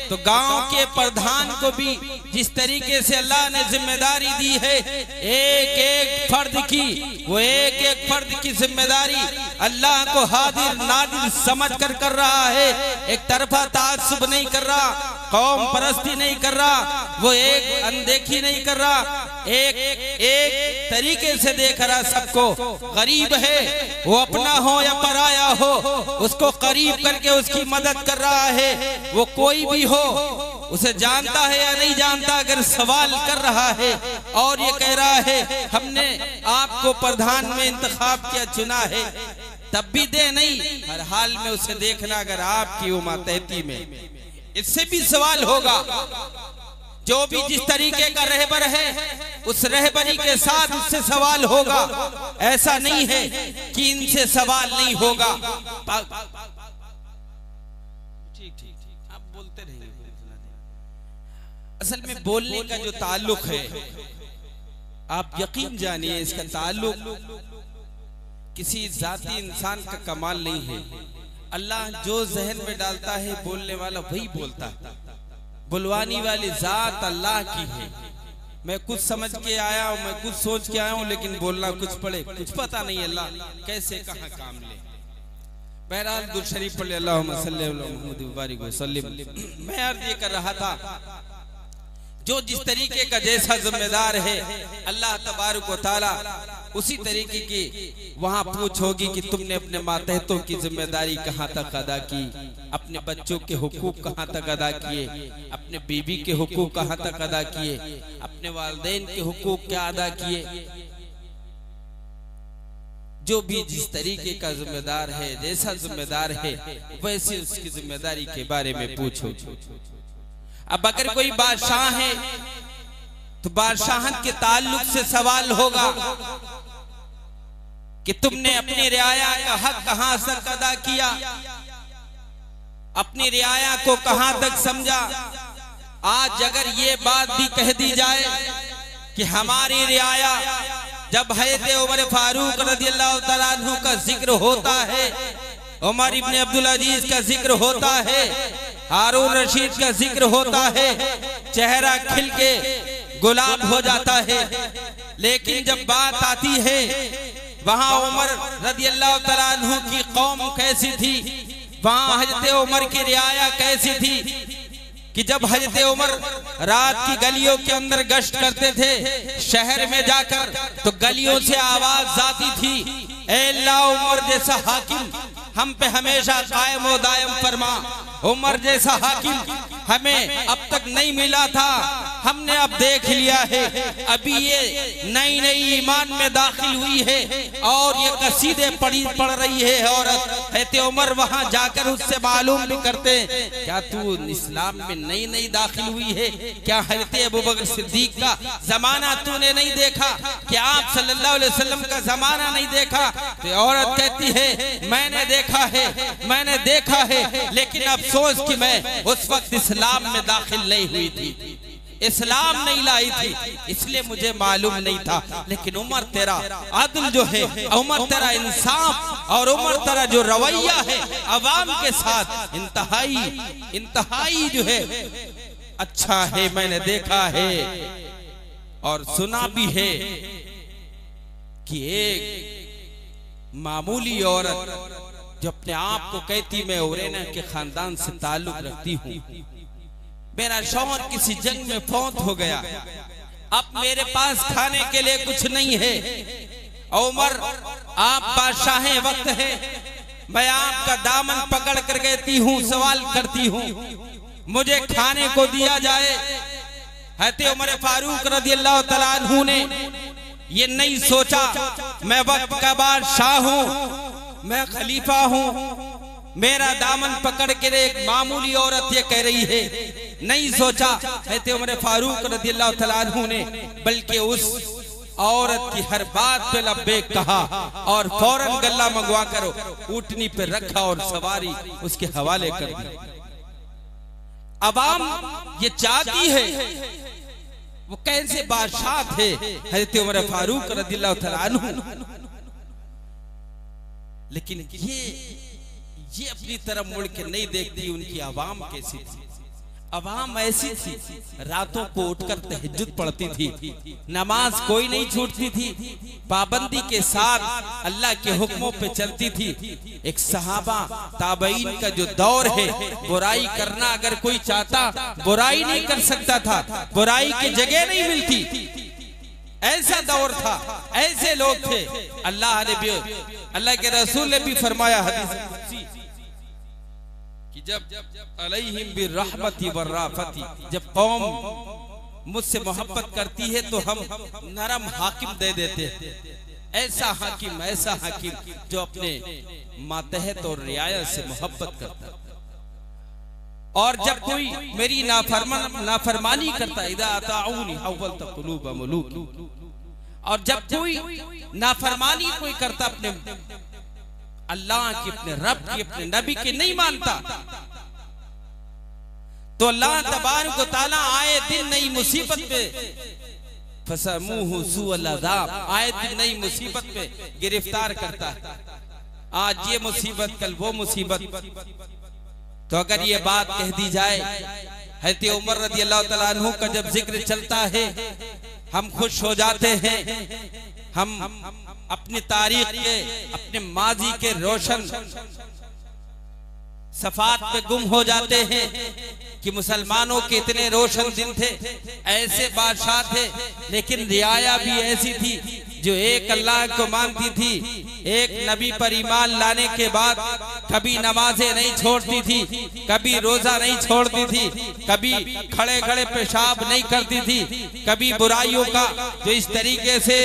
तो गांव के प्रधान को भी जिस तरीके से अल्लाह ने जिम्मेदारी दी है, एक एक फर्द की, वो एक एक फर्द की जिम्मेदारी अल्लाह को हाजिर नादिर समझ कर रहा है। एक तरफा तासुब नहीं कर रहा, कौम परस्ती नहीं कर रहा, वो एक अनदेखी नहीं कर रहा, एक एक तरीके से देख रहा सबको। गरीब है वो अपना हो या पराया हो, उसको करीब करके उसकी मदद कर रहा है। वो कोई भी हो, उसे जानता है या नहीं जानता, अगर सवाल कर रहा है और ये कह रहा है हमने आपको प्रधान में इंतखाब किया, चुना है, तब भी दे नहीं, हर हाल में उसे देखना अगर आपकी वो मातहती में, इससे भी सवाल होगा। जो भी जिस तरीके का रहबर है उस रहबरी के साथ उससे सवाल होगा। ऐसा नहीं है कि इनसे सवाल नहीं होगा। ठीक ठीक ठीक, आप बोलते रहिए। असल में बोलने का जो ताल्लुक है, आप यकीन जानिए, इसका ताल्लुक किसी जाती इंसान का कमाल नहीं है। अल्लाह जो जहन में डालता है बोलने वाला वही बोलता है। बुलवानी वाली जात अल्लाह की है। मैं कुछ समझ के आया हूँ, मैं कुछ सोच के आया हूँ, लेकिन बोलना कुछ पड़े, कुछ पता नहीं अल्लाह कैसे कहाँ काम ले। बहरहाल दुरूद शरीफ पढ़े, अल्लाहुम्मा सल्ली अला मुहम्मद व बारिक वसल्लिम। मैं अर्ज ये कर रहा था, जो जिस तरीके का जैसा जिम्मेदार है अल्लाह तबारक व तआला उसी तरीके की वहां पूछ होगी कि तुमने अपने मातहतों की जिम्मेदारी कहां तक अदा की, अपने बच्चों के हुकूक कहां तक अदा किए, अपने बीवी के हुकूक कहां तक अदा किए, अपने वालिदैन के हुकूक क्या अदा किए। जो भी जिस तरीके का जिम्मेदार है, जैसा जिम्मेदार है, वैसे उसकी जिम्मेदारी के बारे में पूछो। अब अगर कोई बादशाह है तो बादशाहत के ताल्लुक से सवाल होगा कि तुमने अपनी रियाया का हक कहां तक अदा किया, अपनी रियाया को कहां तक समझा। आज अगर ये बात भी कह दी जाए कि हमारी रियाया, जब हज़रत उमर फारूक रज़ियल्लाहु तआला अन्हु का जिक्र होता है, उमर इब्न अब्दुल अजीज का जिक्र होता है, हारून रशीद का जिक्र होता है, चेहरा खिल के गुलाब हो जाता है। लेकिन जब बात आती है वहां उमर रज़ियल्लाहु तआला अन्हु की कौम कैसी थी, वहां हज़रत उमर की रियाया कैसी थी कि जब हज़रत उमर रात की गलियों के अंदर गश्त करते थे शहर में जाकर, तो गलियों से आवाज आती थी, ऐ अल्लाह उमर जैसा हाकिम हम पे हमेशा कायम व दायम फरमा। उमर जैसा हाकिम हमें अब तक नहीं मिला था, हमने अब देख लिया है। अभी ये नई नई ईमान में दाखिल हुई है और ये कसीदे पढ़ रही है औरत। हज़रत उमर वहां जाकर उससे मालूम भी करते, क्या तू इस्लाम में नई नई दाखिल हुई है? क्या हज़रत अबू बकर सिद्दीक का जमाना तूने नहीं देखा? क्या आप सल्लल्लाहु अलैहि वसल्लम का जमाना नहीं देखा? तो औरत कहती है मैंने देखा है, मैंने देखा है, लेकिन अफसोस कि मैं उस वक्त इस्लाम में दाखिल नहीं हुई थी, इस्लाम नहीं लाई थी, इसलिए मुझे मालूम नहीं था। लेकिन उमर तेरा अदल जो है, उमर तेरा इंसाफ और उमर तेरा जो रवैया है अवाम के साथ इंतहाई जो है अच्छा है। मैंने देखा है और सुना भी है कि एक मामूली औरत जो अपने आप को कहती मैं ओरेना के खानदान से ताल्लुक रखती हूँ, मेरा शौहर किसी जंग में फौत हो गया, अब मेरे पास खाने के लिए कुछ नहीं है। उमर आप बादशाह वक्त है, मैं आपका दामन पकड़ कर कहती हूँ, सवाल करती हूँ, मुझे खाने को दिया जाए। हज़रत उमर फारूक रज़ियल्लाहु तआला अन्हु ने ये नहीं सोचा मैं वक्त का बादशाह हूँ, मैं खलीफा हूँ, मेरा दामन पकड़ के एक मामूली औरत ये कह रही है, नहीं सोचा हज़रत उमर फारूक रज़ियल्लाहु तआला अन्हु ने, बल्कि उस औरत की हर बात पे लब्बैक कहा और फौरन गल्ला मंगवा कर ऊँटनी पे रखा और सवारी उसके हवाले कर दी। अवाम ये चाहती है, वो कैसे बादशाह थे हज़रत उमर फारूक रज़ियल्लाहु तआला अन्हु, लेकिन ये अपनी तरफ मुड़ के नहीं देखती उनकी आवाम कैसी थी। आवाम ऐसी थी, रातों को उठकर तहज्जुद पढ़ती थी, नमाज कोई नहीं छूटती थी, पाबंदी के साथ अल्लाह के हुक्मों पे चलती थी। एक सहाबा ताबईन का जो दौर है, बुराई करना अगर कोई चाहता बुराई नहीं कर सकता था, बुराई की जगह नहीं मिलती, ऐसा दौर था, ऐसे लोग थे। अल्लाह के रसूल ने भी फरमाया हदीस कि जब अलैहिम बिर्रहमति वर्राफती, जब कौम मुझसे मोहब्बत करती है तो हम नरम हाकिम दे देते हैं। ऐसा हाकिम जो अपने मातहत और रियायत से मोहब्बत करता है। और जब कोई मेरी नाफरमानी करता, इदा अताऊनी हव्वलत क़ुलूब मुलूक, और जब कोई नाफरमानी कोई करता अपने अल्लाह की, अपने रब की, अपने नबी की नहीं मानता, तो अल्लाह तबारक व तआला आए दिन नई मुसीबत पे फसमूहु सुअल अज़ाब, आए दिन नई मुसीबत पे गिरफ्तार करता है। आज ये मुसीबत, कल वो मुसीबत। तो अगर ये बात कह दी जाए, हज़रत उमर रज़ी अल्लाह तआला अन्हु का जब जिक्र चलता है हम खुश हो जाते हैं। हम अपनी तारीख के, अपने माजी के रोशन सफात पे गुम हो जाते हैं कि मुसलमानों के इतने रोशन दिन थे, ऐसे बादशाह थे। लेकिन रियाया भी ऐसी थी जो एक अल्लाह को मानती थी, एक नबी पर ईमान लाने के बाद कभी नमाजें नहीं छोड़ती थी, कभी रोजा नहीं छोड़ती थी, कभी खड़े खड़े पेशाब नहीं करती थी, कभी बुराइयों का जो इस तरीके से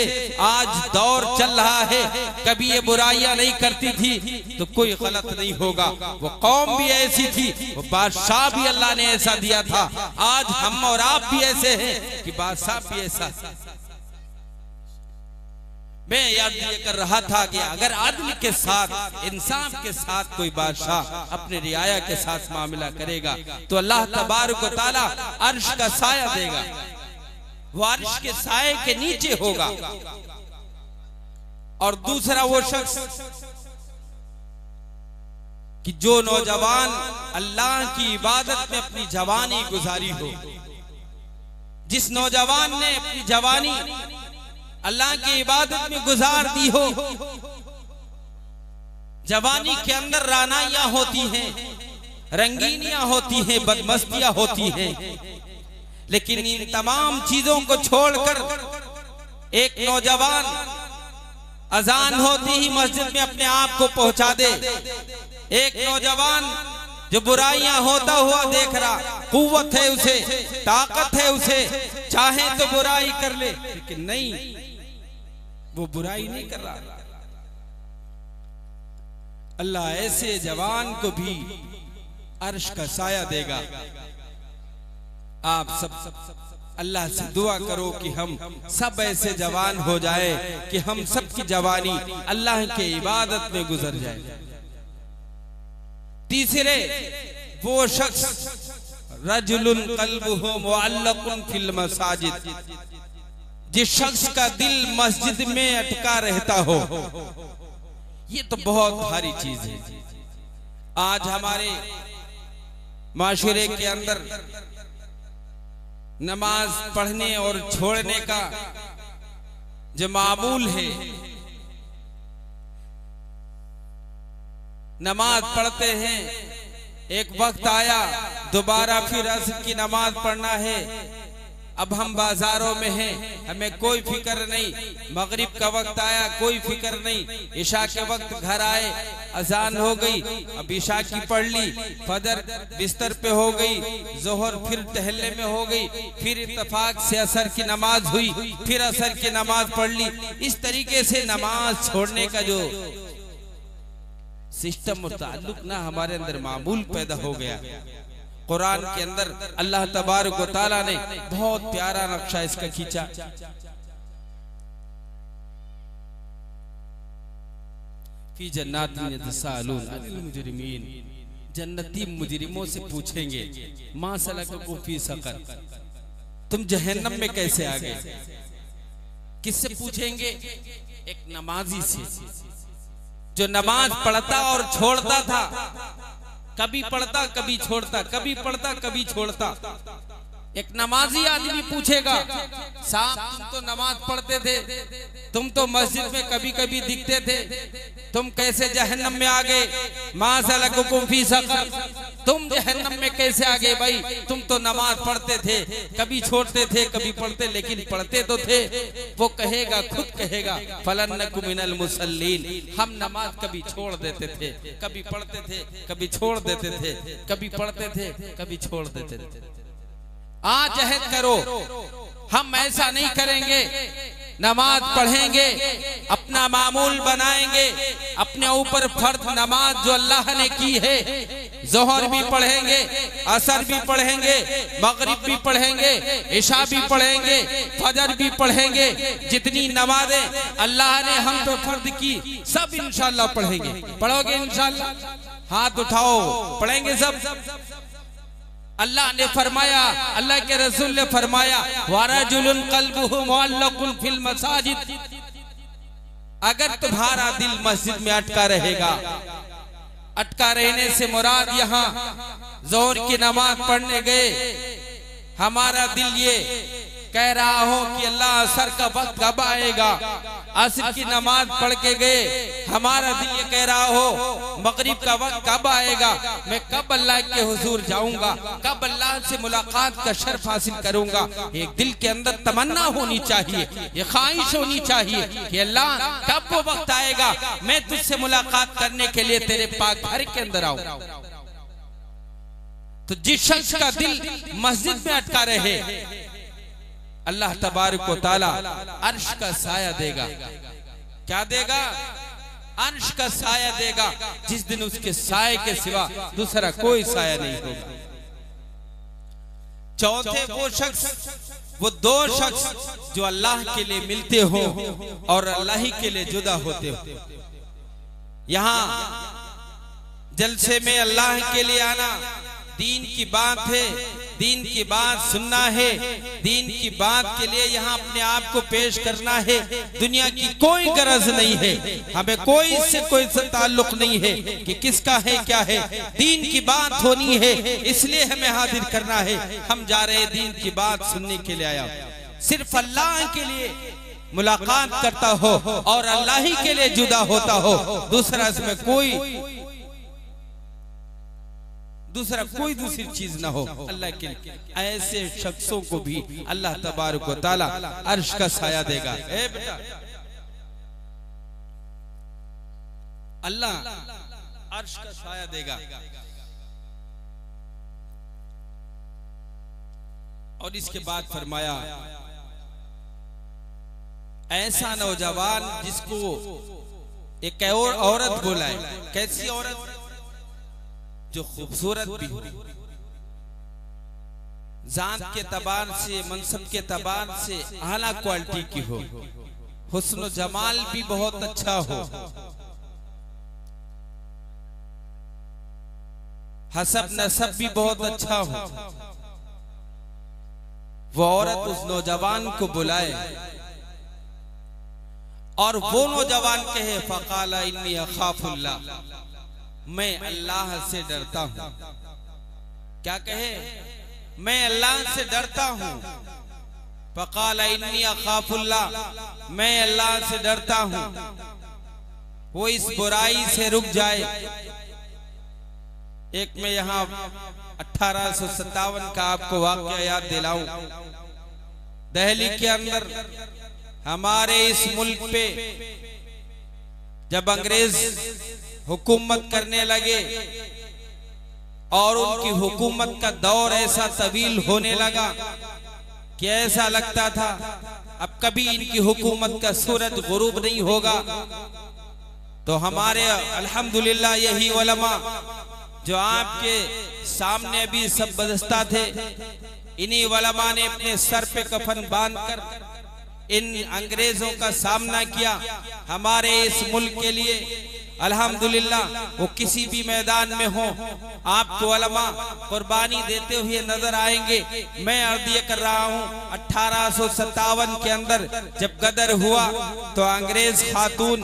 आज दौर चल रहा है, कभी ये बुराइयां नहीं करती थी। तो कोई गलत नहीं होगा, वो कौम भी ऐसी थी, वो बादशाह भी अल्लाह ने ऐसा दिया था। आज हम और आप भी ऐसे हैं कि बादशाह भी ऐसा। मैं याद ये कर रहा था कि अगर आदमी के साथ, इंसाफ के साथ कोई बादशाह अपने रियाया के साथ मामला करेगा तो अल्लाह तबारक व तआला अर्श का साया देगा, वो अर्श के साये के नीचे होगा। और दूसरा वो शख्स कि जो नौजवान अल्लाह की इबादत में अपनी जवानी गुजारी हो, जिस नौजवान ने अपनी जवानी अल्लाह की इबादत में गुजार दी हो। जवानी के अंदर रानाइयां होती हैं, रंगीनियां होती हैं, बदमस्तियां होती हैं, लेकिन इन तमाम चीजों को छोड़कर एक नौजवान अजान होती ही मस्जिद में अपने आप को पहुंचा दे। एक नौजवान जो बुराइयां होता हुआ देख रहा, कुव्वत है उसे, ताकत है उसे, चाहे तो बुराई कर ले, लेकिन नहीं, वो बुराई नहीं कर रहा। अल्लाह ऐसे जवान को भी अर्श का साया देगा। आप सब अल्लाह से दुआ करो कि हम सब ऐसे जवान हो जाए कि हम सब की जवानी अल्लाह के इबादत में गुजर जाए। तीसरे वो शख्स रजुलुन क़ल्बुहु मुअल्लक़ुन फिल मसाजिद, जिस शख्स का दिल मस्जिद में अटका रहता हो। ये तो बहुत भारी चीज है। आज हमारे माशरे के अंदर नमाज पढ़ने और छोड़ने का जो मामूल है, नमाज पढ़ते हैं, एक वक्त आया दोबारा फिर असर की नमाज पढ़ना है, अब हम बाजारों में हैं, हमें कोई फिक्र नहीं। मगरिब का वक्त आया, कोई फिक्र नहीं। इशा के वक्त घर आए, अजान हो गई, अब इशा की पढ़ ली, फजर बिस्तर पे हो गई, जोहर फिर टहलने में हो गई, फिर इत्तेफाक से असर की नमाज हुई, फिर असर की नमाज पढ़ ली। इस तरीके से नमाज छोड़ने का जो सिस्टम और ताल्लुक ना हमारे अंदर मामूल पैदा हो गया। कुरान के अंदर अल्लाह तबारक व तआला ने बहुत प्यारा नक्शा इसका खींचा। फी जन्नातिन यतसाअलून अनिल मुजरिमीन, जन्नती मुजरिमों से पूछेंगे मा सलककुम फी सकर, तुम जहन्नम में कैसे आ गए। किससे पूछेंगे? एक नमाजी से जो नमाज पढ़ता और छोड़ता था, कभी पढ़ता कभी छोड़ता, कभी पढ़ता कभी छोड़ता। एक नमाजी आदमी पूछेगा, साहब तुम तो नमाज पढ़ते थे, तुम तो मस्जिद में कभी कभी दिखते थे, तुम कैसे जहन्नम में आ गए? मा सलकुकुम फी सक़र, तुम जहन्नम में कैसे आ गए भाई? तुम तो नमाज पढ़ते थे, कभी छोड़ते थे कभी पढ़ते, लेकिन पढ़ते तो थे। वो कहेगा, खुद कहेगा, फलन्नकु मिनल मुसल्लीन, हम नमाज कभी छोड़ देते थे, कभी पढ़ते थे कभी छोड़ देते थे, कभी पढ़ते थे कभी छोड़ देते थे। आज अहद करो, हम ऐसा नहीं करेंगे, नमाज पढ़ेंगे, अपना मामूल बनाएंगे, अपने ऊपर फर्ज नमाज जो अल्लाह ने की है, जोहर भी पढ़ेंगे, असर भी पढ़ेंगे, मगरिब भी पढ़ेंगे, इशा भी पढ़ेंगे, फजर भी पढ़ेंगे, जितनी नमाजें अल्लाह ने हम तो फर्ज की सब इंशाअल्लाह पढ़ेंगे। पढ़ोगे इंशाअल्लाह? हाथ उठाओ, पढ़ेंगे सब। अल्लाह ने फरमाया, अल्लाह के रसूल ने फरमाया, वरजुलुन क़ल्बुहु मुअल्लक़ुन फिल मसाजिद, अगर तुम्हारा दिल मस्जिद में अटका रहेगा, अटका रहने से मुराद यहाँ ज़ोहर की नमाज पढ़ने गए, हमारा दिल ये कह रहा हो कि अल्लाह असर का वक्त कब आएगा, असर की नमाज पढ़ के गए, हमारा दिल ये कह रहा हो मगरिब का वक्त कब आएगा, मैं कब अल्लाह के हुजूर जाऊंगा, कब अल्लाह से मुलाकात का शर्फ हासिल करूंगा। एक दिल के अंदर तमन्ना होनी चाहिए, ये ख्वाहिश होनी चाहिए कि अल्लाह कब वो वक्त आएगा मैं तुझसे मुलाकात करने के लिए तेरे पाक घर के अंदर आऊं। तो जिस शख्स का दिल मस्जिद में अटका रहे, अल्लाह तबारक व तआला अर्श का साया देगा। क्या देगा? अर्श का साया देगा, जिस दिन उसके साये के सिवा दूसरा कोई साया नहीं होगा। चौथे वो शख्स, वो दो शख्स जो अल्लाह के लिए मिलते हो और अल्लाह ही के लिए जुदा होते हो। यहाँ जलसे में अल्लाह के लिए आना, दीन की बात है, दीन की बात सुनना है, दीन की बात के लिए यहाँ अपने आप को पेश करना है। दुनिया की कोई गरज नहीं है, हमें कोई इससे कोई ताल्लुक नहीं है कि किसका है क्या है, दीन की बात होनी है, इसलिए हमें हाजिर करना है। हम जा रहे दीन की बात सुनने के लिए आया, सिर्फ अल्लाह के लिए मुलाकात करता हो और अल्लाह ही के लिए जुदा होता हो, दूसरा इसमें दूसरा कोई दूसरी चीज ना हो अल्लाह के लिए। ऐसे शख्सों को भी अल्लाह तबारक व तआला अर्श का साया देगा। ए बेटा, अल्लाह अर्श का साया देगा। और इसके बाद फरमाया, ऐसा नौजवान जिसको एक और औरत बुलाए। कैसी औरत? जो खूबसूरत भी हो, जात के तबार से, मनसब के तबार से आला क्वालिटी की हो, हुस्न जमाल भी बहुत अच्छा हो, हसब नसब भी बहुत अच्छा हो। वो औरत उस नौजवान को बुलाए और वो नौजवान कहे, फ़क़ाला इन्नी अख़ाफ़ुल्लाह, मैं अल्लाह से डरता हूं। क्या कहे? मैं अल्लाह से डरता हूं। फ़क़ाला इन्नी अख़ाफ़ुल्लाह, मैं अल्लाह से डरता हूं। वो इस बुराई से रुक जाए। एक मैं यहाँ 1857 का आपको वाक़या याद दिलाऊं। दिल्ली के अंदर हमारे इस मुल्क पे जब अंग्रेज हुकूमत करने लगे और उनकी हुकूमत का दौर ऐसा तवील होने लगा कि ऐसा लगता था अब कभी इनकी हुकूमत का सूरज गुरूब नहीं होगा। तो हमारे अल्हम्दुलिल्लाह यही उलमा जो आपके सामने अभी सब बदस्ता थे, इन्हीं उलमा ने अपने सर पे कफन बांधकर इन अंग्रेजों का सामना किया हमारे इस मुल्क के लिए। अल्हम्दुलिल्लाह वो किसी भी मैदान में हो, आपको उलमा कुर्बानी देते हुए नजर आएंगे। मैं अर्ज ये कर रहा हूँ, 1857 के अंदर जब गदर हुआ तो अंग्रेज खातून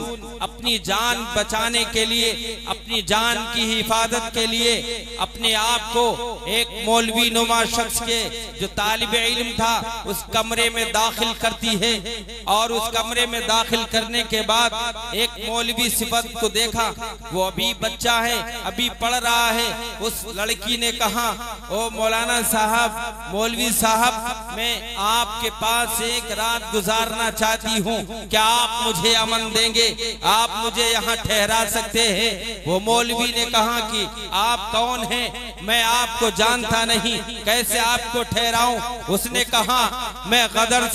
अपनी जान बचाने के लिए, अपनी जान की हिफाजत के लिए अपने आप को एक मौलवी नुमा शख्स के जो तालिबे इल्म था उस कमरे में दाखिल करती है। और उस कमरे में दाखिल करने के बाद एक मौलवी सिफत को देखा, वो अभी बच्चा है, अभी पढ़ रहा है। उस लड़की ने कहा, ओ मौलाना साहब, मौलवी साहब, मैं आपके पास एक रात गुजारना चाहती हूँ, क्या आप मुझे अमन देंगे? आप मुझे यहाँ ठहरा सकते हैं? वो मौलवी ने कहा कि आप कौन हैं? मैं आपको जानता नहीं, कैसे आपको ठहराऊं? उसने कहा, मैं गदर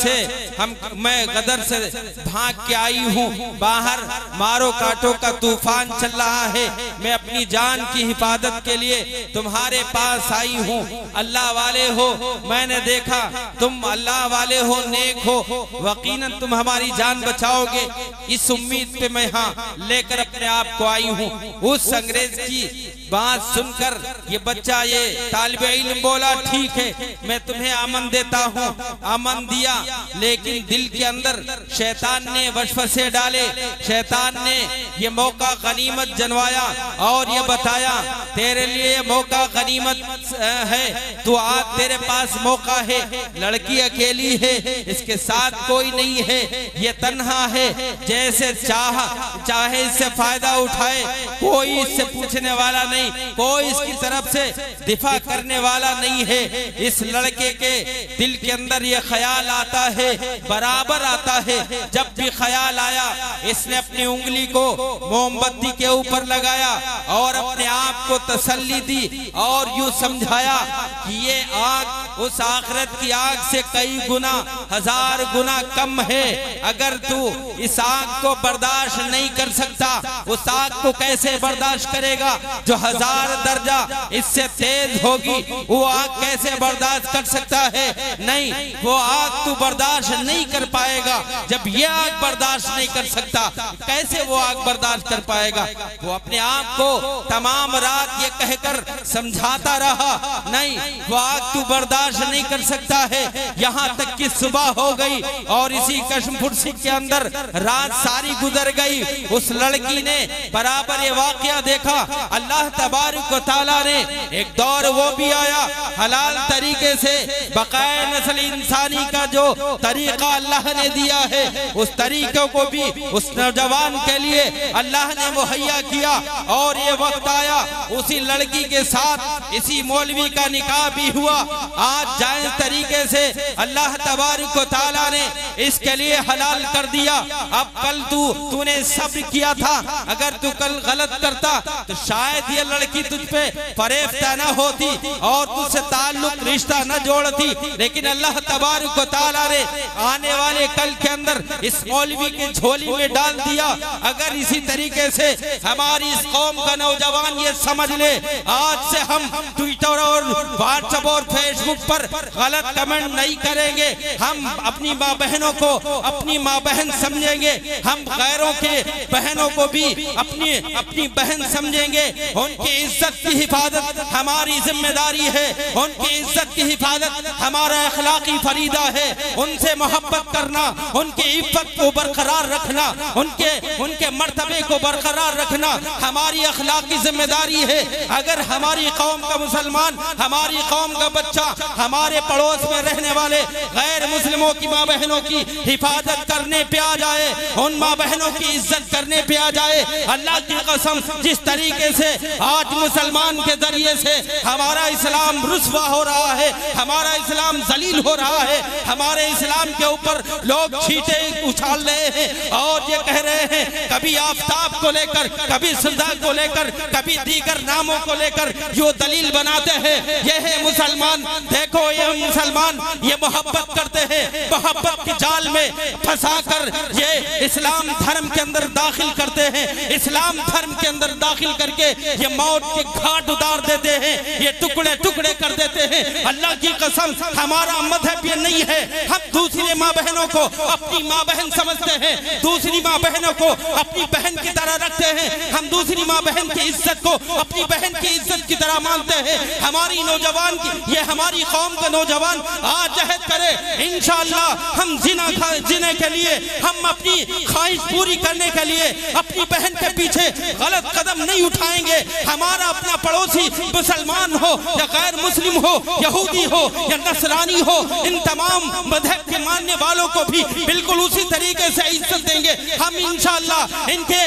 से भाग के आई हूँ, बाहर मारो काटो का तूफान चल रहा है, मैं अपनी जान की हिफाजत के लिए तुम्हारे पास आई हूँ। अल्लाह वाले हो, मैंने देखा तुम अल्लाह वाले हो, नेक हो, यकीनन तुम हमारी जान बचाओगे। इस उम्मीद पे मैं यहाँ लेकर अपने आप को आई हूँ। उस अंग्रेज की बात सुनकर ये बच्चा, ये तालिबे इल्म बोला, ठीक है, मैं तुम्हें अमन देता हूँ। अमन दिया, लेकिन दिल के अंदर शैतान ने वसवसे डाले। शैतान ने ये मौका गनीमत जनवाया और ये बताया, तेरे लिए मौका गनीमत है, तो आज तेरे पास मौका है। लड़की अकेली है, इसके साथ कोई नहीं है, ये तन्हा है, जैसे चाहे इससे फायदा उठाए, कोई इससे पूछने वाला नहीं, कोई इसकी तरफ से दिफा करने वाला नहीं है। इस लड़के के दिल के अंदर ये ख्याल आता है, बराबर आता है। जब भी ख्याल आया, इसने अपनी उंगली को मोमबत्ती के ऊपर लगाया और अपने आप को तसल्ली दी और यूं समझाया कि ये आग उस आखिरत की आग से कई गुना, 1000 गुना कम है। अगर तू इस आग को बर्दाश्त नहीं कर सकता, उस आग को कैसे बर्दाश्त करेगा जो 1000 दर्जा इससे तेज होगी? वो आग कैसे बर्दाश्त कर सकता है? नहीं, वो आग तू बर्दाश्त नहीं कर पाएगा। जब ये आग बर्दाश्त नहीं कर सकता, कैसे वो आग बर्दाश्त कर पाएगा? वो अपने आप को तमाम रात ये कहकर समझाता रहा, नहीं, वो आग तू बर्दाश्त नहीं कर सकता है। यहाँ तक कि सुबह हो गई और इसी कश्म फुर्सी के अंदर रात सारी गुजर गई। उस लड़की ने बराबर ये वाकया देखा। अल्लाह तबारक व तआला ने एक दौर वो भी आया, हलाल तरीके से बकाया नस्ल इंसानी का जो तरीका अल्लाह ने दिया है, उस तरीकों को भी उस नौजवान के लिए अल्लाह ने मुहैया किया। और ये वक्त आया, उसी लड़की के साथ इसी मौलवी का निकाह भी हुआ। आज जायज तरीके से अल्लाह तबारक व तआला ने इसके लिए हलाल कर दिया। अब कल तूने सब्र किया था, अगर तू कल गलत करता तो शायद ये लड़की तुझ पे फरेफ्ता न होती और तुझसे ताल्लुक रिश्ता न जोड़ती। लेकिन अल्लाह तबारक व तआला ने आने वाले कल के अंदर इस मौलवी के झोली में डाल दिया। अगर इसी तरीके से हमारी इस कौम का नौजवान ये समझ ले, आज से हम ट्विटर और व्हाट्सएप और फेसबुक पर गलत कमेंट नहीं करेंगे। हम अपनी माँ बहनों को अपनी माँ बहन समझेंगे, हम गैरों के बहनों को भी अपनी बहन समझेंगे। उनकी इज्जत की हिफाजत हमारी जिम्मेदारी है, उनकी इज्जत की हिफाजत हमारा अखलाकी फरीदा है। उनसे मोहब्बत करना, उनकी इज्जत को बरकरार रखना, उनके मर्तबे को बरकरार रखना हमारी अखलाकी जिम्मेदारी है। अगर हमारी कौम का मुसलमान, हमारी कौम का बच्चा हमारे पड़ोस में रहने वाले गैर मुस्लिमों की माँ बहनों की हिफाजत करने पे आ जाए, उन माँ बहनों की इज्जत करने पे आ जाए, अल्लाह की कसम जिस तरीके से आज मुसलमान के जरिए से हमारा इस्लाम रुस्वा हो रहा है, हमारा इस्लाम जलील हो रहा है, हमारे इस्लाम के ऊपर लोग छींटे उछाल रहे हैं और ये कह रहे हैं, कभी आफताब को लेकर, कभी सुल्दा को लेकर, कभी दीगर नामों को लेकर जो दलील बनाते हैं, ये है मुसलमान। देखो ये मुसलमान ये मोहब्बत करते हैं, मोहब्बत के जाल में फंसाकर ये इस्लाम धर्म के अंदर दाखिल करते हैं, इस्लाम धर्म के अंदर दाखिल करके ये मौत के घाट उतार देते हैं, ये टुकड़े टुकड़े कर देते हैं। अल्लाह की कसम हमारा मजहब ये नहीं है। हम दूसरी माँ बहनों को अपनी माँ बहन समझते हैं, दूसरी माँ बहनों को अपनी बहन की तरह रखते हैं, हम दूसरी माँ बहन की इज्जत को अपनी बहन की इज्जत की तरह मानते हैं। हमारी नौजवान की, ये हमारी कौम का नौजवान आज जहद करे इंशाअल्लाह हम जीने के लिए, हम अपनी ख्वाहिश पूरी करने के लिए अपनी बहन के पीछे गलत कदम नहीं उठाएंगे। हमारा अपना पड़ोसी मुसलमान हो या गैर मुस्लिम हो, यहूदी हो या नसरानी हो, इन तमाम मजहब के मानने वालों को भी बिल्कुल उसी तरीके से इज्जत देंगे। हम इंशाअल्लाह इनके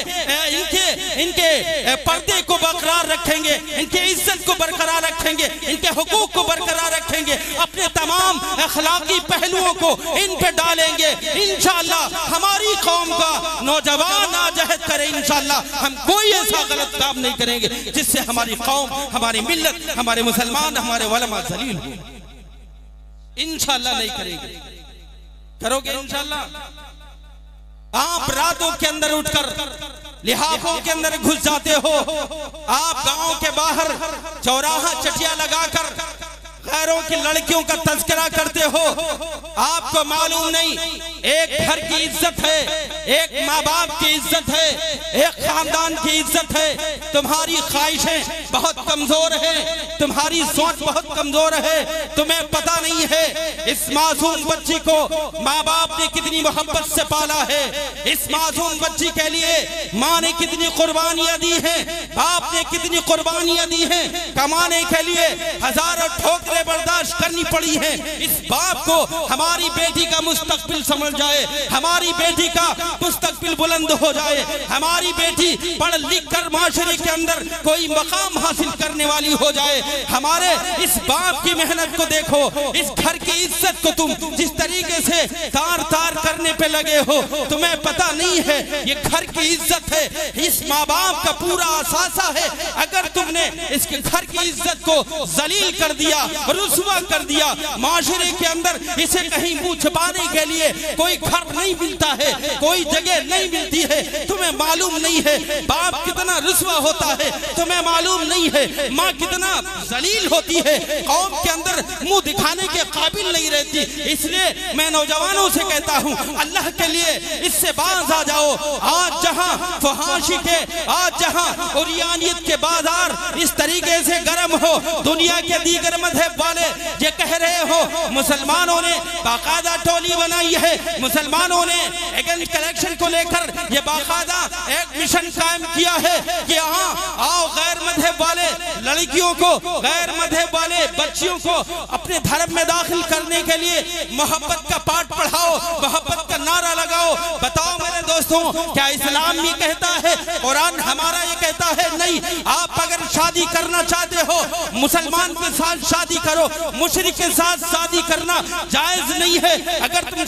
पर्दे को बरकरार रखेंगे, इनके इज्जत को बरकरार रखेंगे, इनके हुकूक को बरकरार रखेंगे, अपने तमाम अखलाकी पहलुओं को इन पे डालेंगे। इंशाअल्लाह हमारी कौम का नौजवान आजहद करे, इंशाअल्लाह हम कोई ऐसा गलत काम नहीं करेंगे जिससे हमारी कौम, हमारी मिल्लत, हमारे मुसलमान, हमारे उलमा जलील हो। इंशाअल्लाह नहीं करेंगे। करोगे इंशाअल्लाह? आप रातों के अंदर उठकर लिहाफों के अंदर घुस जाते हो, आप गांव के बाहर चौराहा चटिया लगाकर गैरों की लड़कियों का तस्करा करते हो। आपको मालूम नहीं एक घर की इज्जत है, एक माँ बाप की इज्जत है, एक खानदान की इज्जत है। तुम्हारी ख्वाहिशें बहुत कमजोर है, तुम्हारी सोच बहुत कमजोर है, तुम्हें पता नहीं है इस मासूम बच्ची को माँ बाप ने कितनी मोहब्बत से पाला है। इस मासूम बच्ची के लिए माँ ने कितनी कुर्बानियां दी हैं, बाप ने कितनी कुर्बानियां दी हैं। कमाने के लिए हजारों ठोकरें बर्दाश्त करनी पड़ी है। इस बाप को हमारी बेटी का मुस्तकबिल समझ जाए, हमारी बेटी का मुस्तकबिल बुलंद हो जाए, हमारी बेटी पढ़ लिख कर माशरे के अंदर कोई मकाम हासिल करने वाली हो जाए। हमारे इस बाप की मेहनत को देखो, इस घर की इज्जत को तुम जिस तरीके से तार तार करने पे लगे हो, तुम्हें पता नहीं है ये घर की इज्जत है, इस माँ बाप का पूरा असासा है। अगर तुमने इसके घर की इज्जत को जलील कर दिया, रुसवा कर दिया, माशरे के अंदर इसे कहीं मुंह छुपाने के लिए कोई घर नहीं मिलता है, कोई जगह नहीं मिलती है, तुम्हें मालूम नहीं है बाप कितना रुसवा होता है, तुम्हें मालूम नहीं है माँ कितना जलील होती है, कौम के अंदर मुंह दिखाने के काबिल नहीं रहती। इसलिए मैं नौजवानों से कहता हूँ अल्लाह के लिए इससे बाज आ जाओ। आज जहाँ फहाशी के, आज जहाँ उरियानियत के बाजार इस तरीके से गर्म हो, दुनिया के दीगर मजहब वाले ये कह रहे हो मुसलमानों ने बाकायदा टोली बनाई है, मुसलमानों ने एगेंस्ट कलेक्शन को लेकर ये बाकायदा एक मिशन कायम किया है कि हाँ आओ गैर मजहब वाले लड़कियों को, गैर मजहब वाले बच्चियों को अपने धर्म में दाखिल करने के लिए मोहब्बत का पाठ पढ़ाओ, मोहब्बत का नारा लगाओ। बताओ मेरे दोस्तों, क्या इस्लाम ये कहता है, कुरान हमारा ये कहता है? नहीं। आप अगर शादी करना चाहते हो मुसलमान के साथ शादी करो, मुशरिक के साथ शादी करना जायज नहीं है। अगर तुम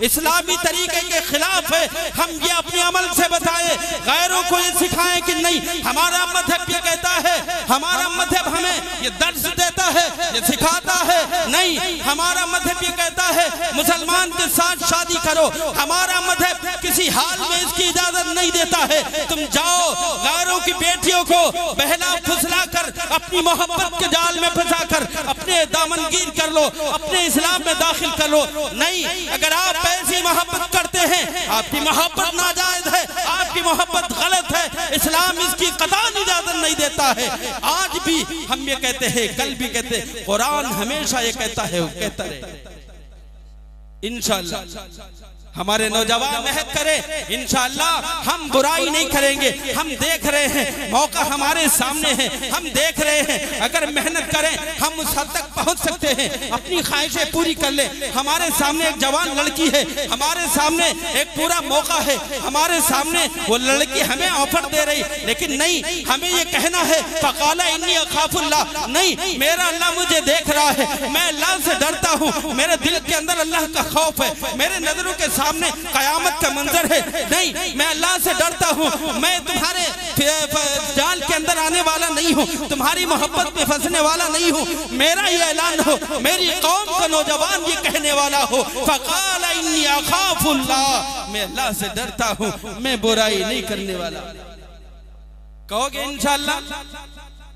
इस्लामी तरीके के खिलाफ है, हम ये अपने अमल से बताएं, गैरों को ये सिखाएं कि नहीं हमारा मजहब ये कहता है, हमारा मजहब हमें ये दर्ज देता है, ये सिखाता है। नहीं, हमारा मजहब ये कहता है मुसलमान के साथ शादी करो, हमारा मजहब किसी हाल में इसकी इजाजत नहीं देता है। तुम जाओ गैरों की बेटियों को बहला फुसला कर अपनी मोहब्बत के जाल में फंसा कर अपने दामनगीर कर लो, अपने इस्लाम में दाखिल कर लो। नहीं, अगर आप ऐसी मोहब्बत करते हैं, आपकी मोहब्बत नाजायज है, आपकी मोहब्बत गलत है, इस्लाम इसकी कतई इजाजत नहीं देता है। आज भी हम ये कहते हैं, कल भी कहते हैं, कुरान हमेशा ये कहता है, वो कहता रहे। इंशाअल्लाह हमारे नौजवान मेहनत करें, इंशाअल्लाह हम बुराई नहीं करेंगे। हम देख रहे हैं मौका हमारे सामने है, हम देख रहे हैं अगर मेहनत करें हम उस हद तक पहुंच सकते हैं, अपनी ख्वाहिशें पूरी कर ले। हमारे सामने एक जवान लड़की है, हमारे सामने एक पूरा मौका है, हमारे सामने वो लड़की हमें ऑफर दे रही, लेकिन नहीं, हमें ये कहना है फकाला इन्नी अखाफुल्लाह, नहीं मेरा अल्लाह मुझे देख रहा है, मैं अल्लाह से डरता हूँ, मेरे दिल के अंदर अल्लाह का खौफ है, मेरे नजरों के सामने कयामत का मंजर है। नहीं, मैं अल्लाह से डरता हूँ, मैं तुम्हारे जाल के अंदर आने वाला नहीं हूँ, तुम्हारी मोहब्बत में फंसने वाला नहीं हूँ। मेरा ये ऐलान हो, मेरी कौम का नौजवान ये कहने वाला हो फकाला इन्नी अखाफुल्लाह, मैं अल्लाह से डरता हूँ, मैं बुराई नहीं करने वाला। कहोगे इंशाअल्लाह?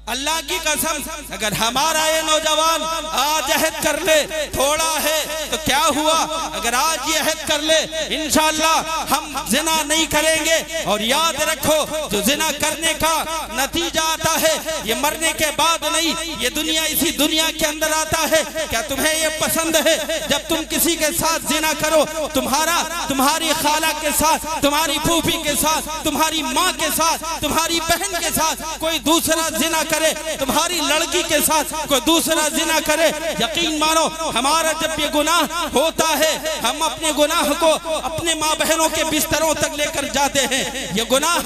अल्लाह की कसम अगर हमारा ये नौजवान आज अहद कर ले, थोड़ा है तो क्या हुआ? अगर आज ये अहद कर ले इंशाअल्लाह हम जिना नहीं करेंगे। और याद रखो, जो जिना करने का नतीजा आता है ये मरने के बाद नहीं, ये दुनिया इसी दुनिया के अंदर आता है। क्या तुम्हें ये पसंद है जब तुम किसी के साथ जिना करो, तुम्हारी खाला के साथ, तुम्हारी फूफी के साथ, तुम्हारी माँ के साथ, तुम्हारी बहन के साथ कोई दूसरा जिना करे, तुम्हारी लड़की के साथ कोई दूसरा जिना करे? यकीन मानो हमारा जब ये गुनाह होता है, हम अपने गुनाह को अपने माँ बहनों के बिस्तरों तक लेकर जाते हैं। ये गुनाह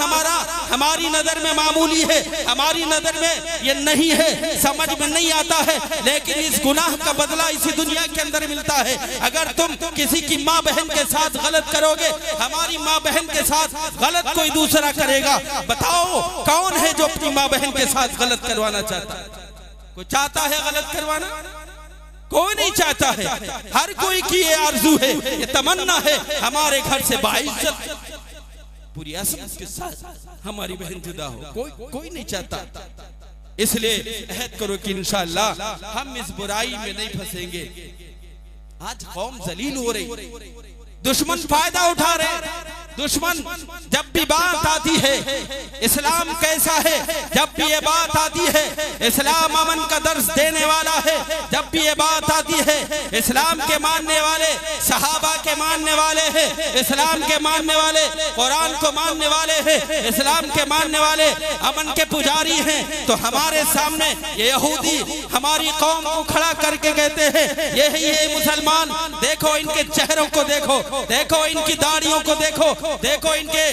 हमारी नजर में मामूली है, हमारी नजर में ये नहीं है, समझ में नहीं आता है, लेकिन इस गुनाह का बदला इसी दुनिया के अंदर मिलता है। अगर तुम किसी की माँ बहन के साथ गलत करोगे, हमारी माँ बहन के साथ गलत कोई दूसरा करेगा, बताओ कौन है जो अपनी माँ बहन के साथ गलत करवाना चाहता है? कोई चाहता है गलत करवाना? कोई नहीं चाहता है। हर कोई की ये आरज़ू है, ये तमन्ना है हमारे घर से बाइज्जत पूरी असमत के साथ हमारी बहन जुदा हो। कोई नहीं चाहता। इसलिए अहद करो कि इंशाअल्लाह हम इस बुराई में नहीं फंसेंगे। आज कौम जलील हो रही, दुश्मन फायदा उठा रहे। दुश्मन जब भी बात आती है इस्लाम कैसा है, जब भी ये बात आती है इस्लाम अमन का दर्स देने वाला है, जब भी ये बात आती है इस्लाम के मानने वाले, सहाबा के मानने वाले हैं, इस्लाम के मानने वाले, कुरान को मानने वाले हैं, इस्लाम के मानने वाले अमन के पुजारी हैं, तो हमारे सामने ये यहूदी हमारी कौम को खड़ा करके कहते हैं यही है मुसलमान। देखो इनके चेहरों को देखो, देखो इनकी दाढ़ियों को देखो, देखो इनके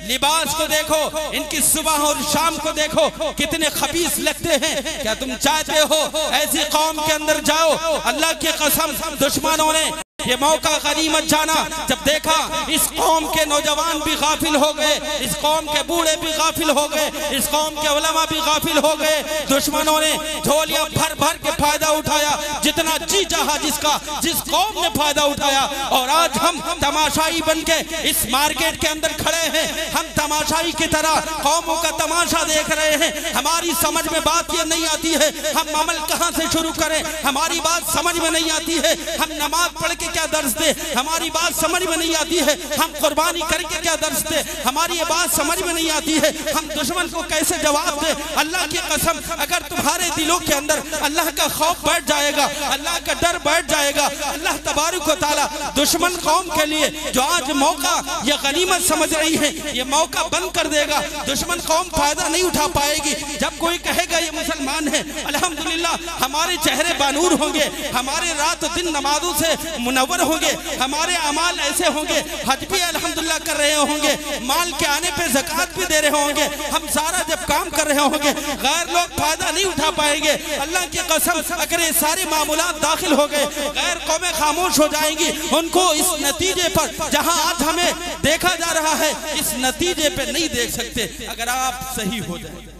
लिबास को देखो, इनकी सुबह और शाम को देखो, कितने खबीस लगते हैं। क्या तुम चाहते हो ऐसी कौम के अंदर जाओ? अल्लाह की कसम दुश्मनों ने ये मौका गनीमत जाना, जब देखा इस कौम के नौजवान भी गाफिल हो गए, इस कौम के बूढ़े भी गाफिल हो गए, इस कौम के उलमा भी गाफिल हो गए। दुश्मनों ने झोलियां भर भर के फायदा उठाया, जितना जी चाहा जिस कौम ने फायदा उठाया। और आज हम तमाशाई बन के इस मार्केट के अंदर खड़े हैं, हम तमाशाई की तरह कौमों का तमाशा देख रहे हैं। हमारी समझ में बात ये नहीं आती है हम अमल कहाँ से शुरू करें, हमारी बात समझ में नहीं आती है हम नमाज पढ़ के क्या दर्श दे, हमारी बात समझ में नहीं आती है हम कुर्बानी करके क्या दर्श दे, हमारी ये बात समझ में नहीं आती है हम दुश्मन को कैसे जवाब दे। अल्लाह की कसम अगर तुम्हारे दिलों के अंदर अल्लाह का खौफ बैठ जाएगा, अल्लाह का डर बैठ जाएगा, अल्लाह तबारक व तआला दुश्मन कौम के लिए जो आज मौका ये गनीमत समझ रही है, ये मौका बंद कर देगा। दुश्मन कौम फायदा नहीं उठा पाएगी। जब कोई कहेगा ये मुसलमान है, अल्हम्दुलिल्लाह हमारे चेहरे बानूर होंगे, हमारे रात दिन नमाजों से मुनव्वर होंगे, हमारे अमाल ऐसे होंगे, हज भी अल्हम्दुलिल्लाह कर रहे होंगे, माल के आने पे ज़कात भी दे रहे होंगे, हम सारा जब काम कर रहे होंगे, गैर लोग फायदा नहीं उठा पाएंगे। अल्लाह की कसम अगर ये सारे मामूलात दाखिल हो गए, गैर कौमें खामोश हो जाएंगी। उनको इस नतीजे पर जहां आज हमें देखा जा रहा है, इस नतीजे पे नहीं देख सकते अगर आप सही हो जाए।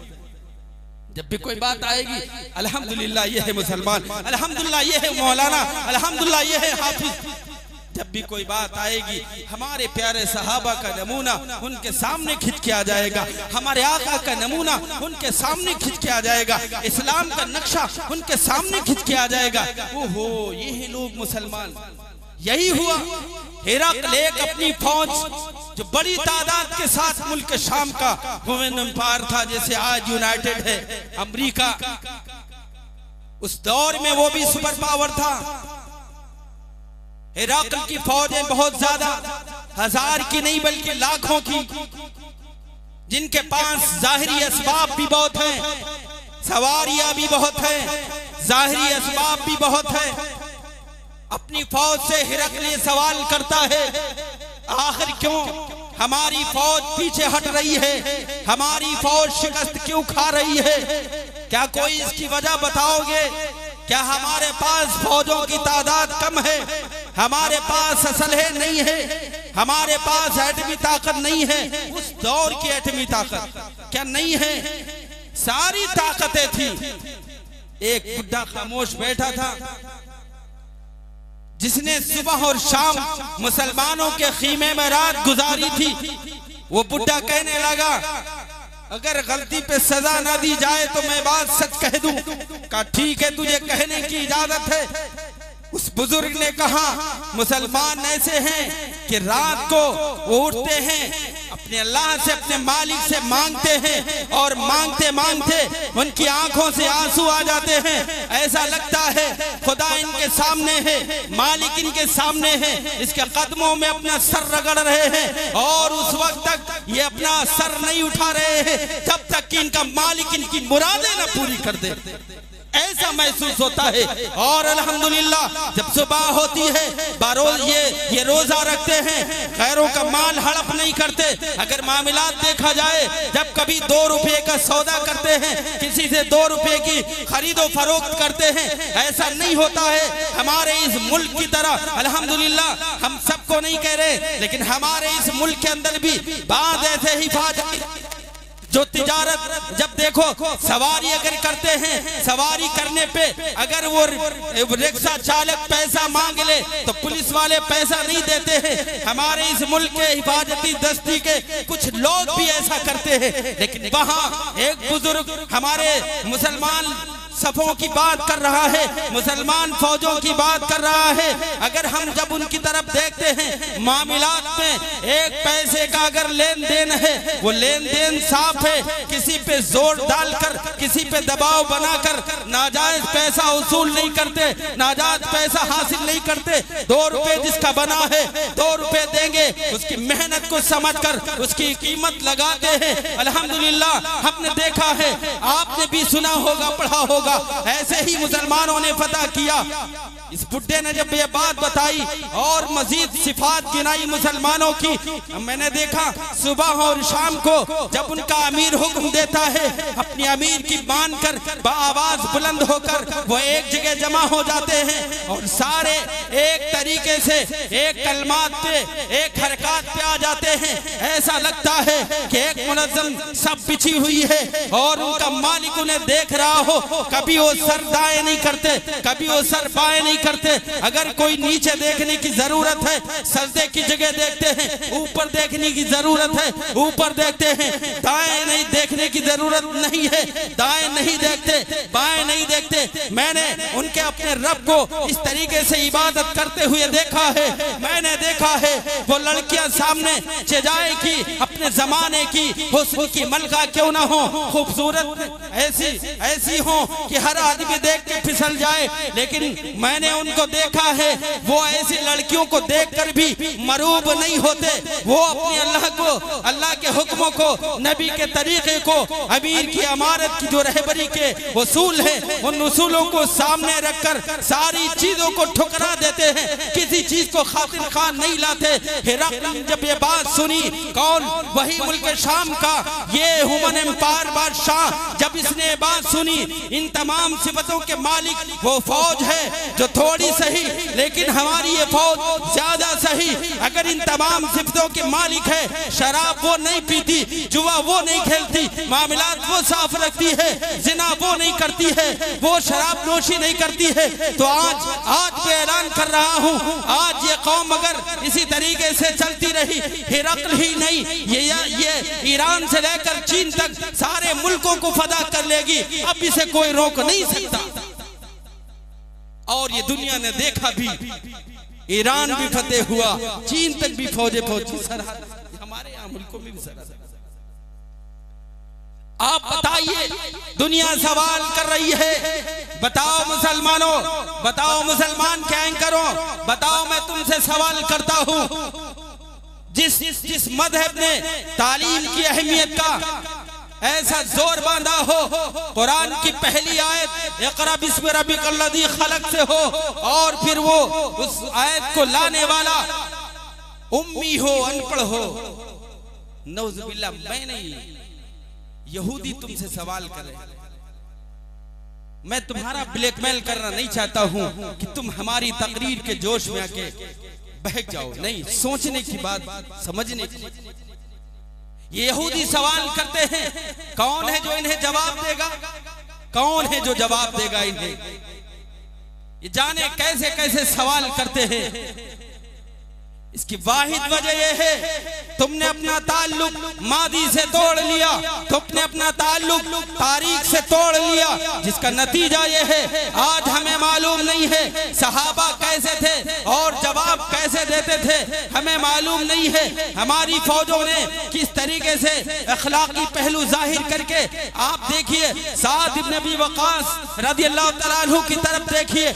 जब भी कोई बात आएगी अल्हम्दुलिल्लाह ये है मुसलमान, अल्हम्दुलिल्लाह ये है मौलाना, अल्हम्दुलिल्लाह ये है हाफिज। जब भी कोई बात आएगी हमारे प्यारे सहाबा का नमूना उनके सामने खिंच के आ जाएगा, हमारे आका का नमूना उनके सामने खिंच के आ जाएगा, इस्लाम का नक्शा उनके सामने खिंच के आ जाएगा। ओहो ये है लोग मुसलमान। यही हुआ हिरक़ल एक अपनी फौज जो बड़ी तादाद के साथ मुल्क शाम का ह्यूमन एम्पायर था, जैसे आज यूनाइटेड है अमेरिका, उस दौर में वो भी सुपर पावर था। हिरक़ल की फौजें बहुत ज्यादा, हजार की नहीं बल्कि लाखों की, जिनके पास जाहिरी असबाब भी बहुत हैं, सवारियां भी बहुत हैं, जाहिरी असबाब भी बहुत हैं। अपनी फौज से हिरक़ल ये सवाल करता है आखिर क्यों हमारी फौज पीछे हट रही है, हमारी फौज शिकस्त क्यों खा रही है? क्या कोई इसकी वजह बताओगे? क्या हमारे पास फौजों की तादाद कम है, हमारे पास असलहे नहीं है, हमारे पास एटमी ताकत नहीं है? उस दौर की एटमी ताकत क्या नहीं है? सारी ताकतें थी। एक बुढ़ा खामोश बैठा था जिसने सुबह और शाम मुसलमानों के खीमे में रात गुजारी थी। वो बुढ़ा कहने लगा अगर गलती पे सजा ना दी जाए तो मैं बात सच कह दूं। कहा ठीक है तुझे कहने की इजाजत है। उस बुजुर्ग ने कहा मुसलमान ऐसे हैं कि रात को उठते हैं, अपने अल्लाह से, अपने मालिक से मांगते हैं और मांगते मांगते उनकी आंखों से आंसू आ जाते हैं। ऐसा लगता है खुदा इनके सामने है, मालिक इनके सामने है, इसके कदमों में अपना सर रगड़ रहे हैं और उस वक्त तक ये अपना सर नहीं उठा रहे हैं जब तक कि इनका मालिक इनकी मुरादें न पूरी कर दे। ऐसा महसूस होता है। और अल्हम्दुलिल्लाह जब सुबह होती है, बारोज ये रोजा रखते हैं, गैरों का माल हड़प नहीं करते। अगर मामलात देखा जाए, जब कभी 2 रुपए का सौदा करते हैं, किसी से 2 रुपए की खरीदो फरोख्त करते हैं, ऐसा नहीं होता है हमारे इस मुल्क की तरह। अल्हम्दुलिल्लाह हम सबको नहीं कह रहे, लेकिन हमारे इस मुल्क के अंदर भी बाद ऐसे हिफाजत जो तिजारत, जब देखो सवारी अगर करते हैं, सवारी करने पे अगर वो रिक्शा चालक पैसा मांग ले तो पुलिस वाले पैसा नहीं देते हैं। हमारे इस मुल्क के हिफाजती दस्ती के कुछ लोग भी ऐसा करते हैं। लेकिन वहाँ एक बुजुर्ग हमारे मुसलमान सफों की बात कर रहा है, मुसलमान फौजों की बात कर रहा है। अगर हम जब उनकी तरफ देखते हैं, मामलात में एक पैसे का अगर लेन देन है, वो लेन देन साफ है, किसी पे जोर डालकर, किसी पे दबाव बनाकर नाजायज पैसा वसूल नहीं करते, नाजायज पैसा हासिल नहीं करते। 2 रुपए जिसका बना है 2 रुपए देंगे, उसकी मेहनत को समझकर उसकी कीमत लगाते हैं। अल्हम्दुलिल्लाह हमने देखा है, आपने भी सुना होगा, पढ़ा होगा, ऐसे ही मुसलमानों ने फतह किया। इस बुड्ढे ने जब ये बात बताई और मजीद सिफात गिनाई मुसलमानों की, मैंने देखा सुबह और शाम को जब उनका अमीर हुक्म देता है, अपनी अमीर की मानकर आवाज बुलंद होकर वो एक जगह जमा हो जाते हैं और सारे एक तरीके से एक कलमात पे, एक हरकत पे आ जाते हैं। ऐसा लगता है कि एक मुनज़्ज़म सब बिछी हुई है और उनका मालिक उन्हें देख रहा हो। कभी वो सर दाएं नहीं करते, कभी वो सर बाएं नहीं करते। अगर कोई नीचे देखने की जरूरत है, सजदे की जगह देखते हैं, ऊपर देखने की जरूरत है, ऊपर देखते हैं, दाएं नहीं देखने की जरूरत नहीं है, दाएं नहीं देखते, बाएं नहीं देखते। मैंने उनके अपने रब को इस तरीके से इबादत करते हुए देखा है। मैंने देखा है वो लड़कियां सामने चजाए की, अपने जमाने की हुस्न की मलका क्यों ना हो, खूबसूरत ऐसी हो कि हर आदमी देख के फिसल जाए, लेकिन मैंने उनको देखा है वो ऐसी लड़कियों को देखकर भी मरूब नहीं होते। वो अपने अल्लाह को, अल्लाह के हुक्मों को, नबी के तरीके को, अमीर की अमारत की जो रहबरी के उसूल है, उन उसूलों को सामने रखकर सारी चीजों को ठुकरा देते हैं, किसी चीज को खातिर खान नहीं लाते। हिरक़ल ने जब ये बात सुनी, कौन, वही मुल्क शाम का ये ह्यूमन एम्पायर बादशाह, जब इसने बात सुनी, इन तमाम सिफतों के मालिक वो फौज है जो थोड़ी सही, लेकिन हमारी ये फौज ज्यादा सही। अगर इन तमाम सिफतों के मालिक है, शराब वो नहीं पीती, जुआ वो नहीं खेलती, मामलात वो साफ रखती है, जिना वो नहीं करती है, वो शराब नोशी नहीं करती है, तो आज मैं ऐलान कर रहा हूँ, आज ये कौम अगर इसी तरीके से चलती रही, हिरक़ल ही नहीं, ये ईरान से लेकर चीन तक सारे मुल्कों को फदा कर लेगी। अब इसे कोई रोक नहीं सकता। और ये दुनिया ने देखा भी, ईरान भी फतेह हुआ, चीन तक भी फौजें पहुंची, सरहद हमारे यहाँ मुल्कों में भी सरहद। आप बताइए, दुनिया सवाल कर रही है, बताओ मुसलमानों, बताओ मुसलमान क्या करो, बताओ मैं तुमसे सवाल करता हूँ, जिस मजहब ने तालीम की अहमियत का ऐसा जोर बांधा हो, कुरान की पहली आयत इक़रा बिस्मि रब्बिकल लज़ी खलक़ से हो, और फिर वो उस आयत को लाने वाला उम्मी हो, अनपढ़ हो, नऊज़ुबिल्लाह। मैं नहीं, यहूदी तुमसे सवाल कर रहे हैं। मैं तुम्हारा ब्लैकमेल करना नहीं चाहता हूं कि तुम हमारी तकरीर के जोश में आके बहक जाओ, नहीं, सोचने की बात, समझने की। ये यहूदी सवाल करते हैं, कौन है जो इन्हें जवाब देगा, कौन है जो जवाब देगा इन्हें। ये जाने कैसे कैसे सवाल करते हैं। इसकी वाहिद वजह यह है तुमने अपना ताल्लुक मादी से तोड़ लिया, तुमने अपना ताल्लुक तारीख से तोड़ लिया, जिसका नतीजा यह है आज हमें मालूम नहीं है सहाबा कैसे थे और जवाब कैसे देते थे, हमें मालूम नहीं है हमारी फौजों ने किस तरीके से अखलाकी पहलू जाहिर करके। आप देखिए साद इब्न अबी वक़ास रज़ियल्लाहु तआला अन्हु की तरफ देखिए,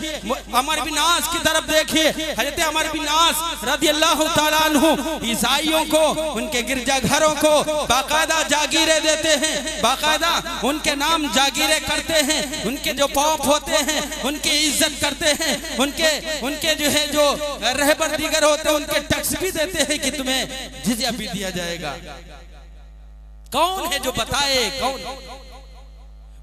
अमर बिन आस की तरफ देखिए, हज़रत अमर बिन आस रज़ियल्लाहु ताला अन्हु ईसाइयों को उनके गिरजाघरों को बाकायदा जागीरें देते हैं, बाकायदा उनके नाम जागीरें करते हैं, उनके जो पौप होते हैं उनकी इज्जत करते हैं, उनके जो है जो रहबर दीगर होते हैं उनके टैक्स भी देते हैं कि तुम्हें जिज़्या भी दिया जाएगा। कौन है जो बताए? कौन?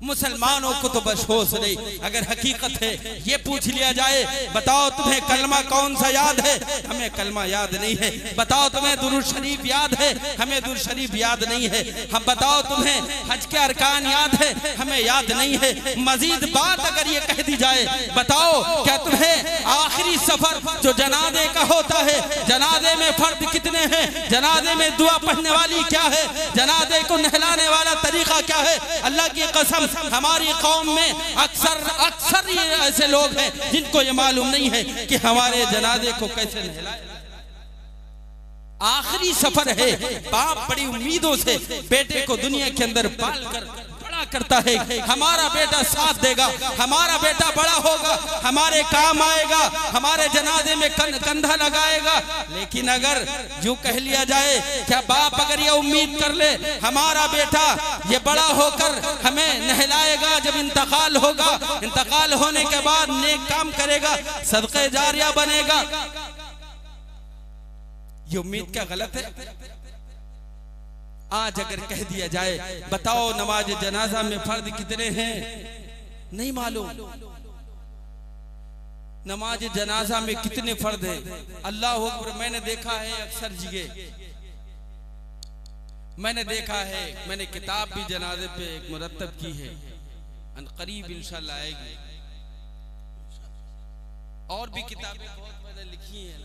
मुसलमानों को तो बस होश नहीं। अगर हकीकत है ये पूछ लिया जाए बताओ तुम्हें कलमा कौन सा याद है, हमें कलमा याद नहीं है। बताओ तुम्हें दुरूद शरीफ याद है, हमें दुरूद शरीफ याद नहीं है। हम बताओ तुम्हें हज के अरकान याद है, हमें याद नहीं है। मजीद बात अगर ये कह दी जाए बताओ क्या तुम्हें आखिरी सफर जो जनाजे का होता है, जनाजे में फर्द कितने हैं, जनाजे में दुआ पढ़ने वाली क्या है, जनाजे को नहलाने वाला तरीका क्या है। अल्लाह की कसम हमारी कौम में अक्सर ये ऐसे लोग हैं जिनको ये मालूम नहीं है कि हमारे जनाजे को कैसे नहलाए। आखिरी सफर है, बाप बड़ी उम्मीदों से बेटे को दुनिया के अंदर पाल कर बड़ा करता है, हमारा बेटा साथ देगा, हमारा बेटा बड़ा होगा, हमारे काम आएगा, हमारे जनाजे में कंधा लगाएगा। लेकिन अगर यूं कह लिया जाए, क्या बाप अगर ये उम्मीद कर ले हमारा बेटा ये बड़ा होकर हमें नहलाएगा, जब इंतकाल होगा, इंतकाल होने के बाद नेक काम करेगा, सदक़े जारिया बनेगा, ये उम्मीद क्या गलत है? आज अगर कह दिया जाए बताओ नमाज जनाजा में फर्द कितने हैं, नहीं मालूम। नमाज जनाजा में कितने फर्द हैं? अल्लाह अकबर। मैंने देखा है अक्सर जगह, मैंने देखा है, मैंने किताब भी जनाजे पे एक मुरत्तब की है, अनकरीब इंशाल्लाह आएगी, और भी किताबें बहुत मैंने लिखी हैं,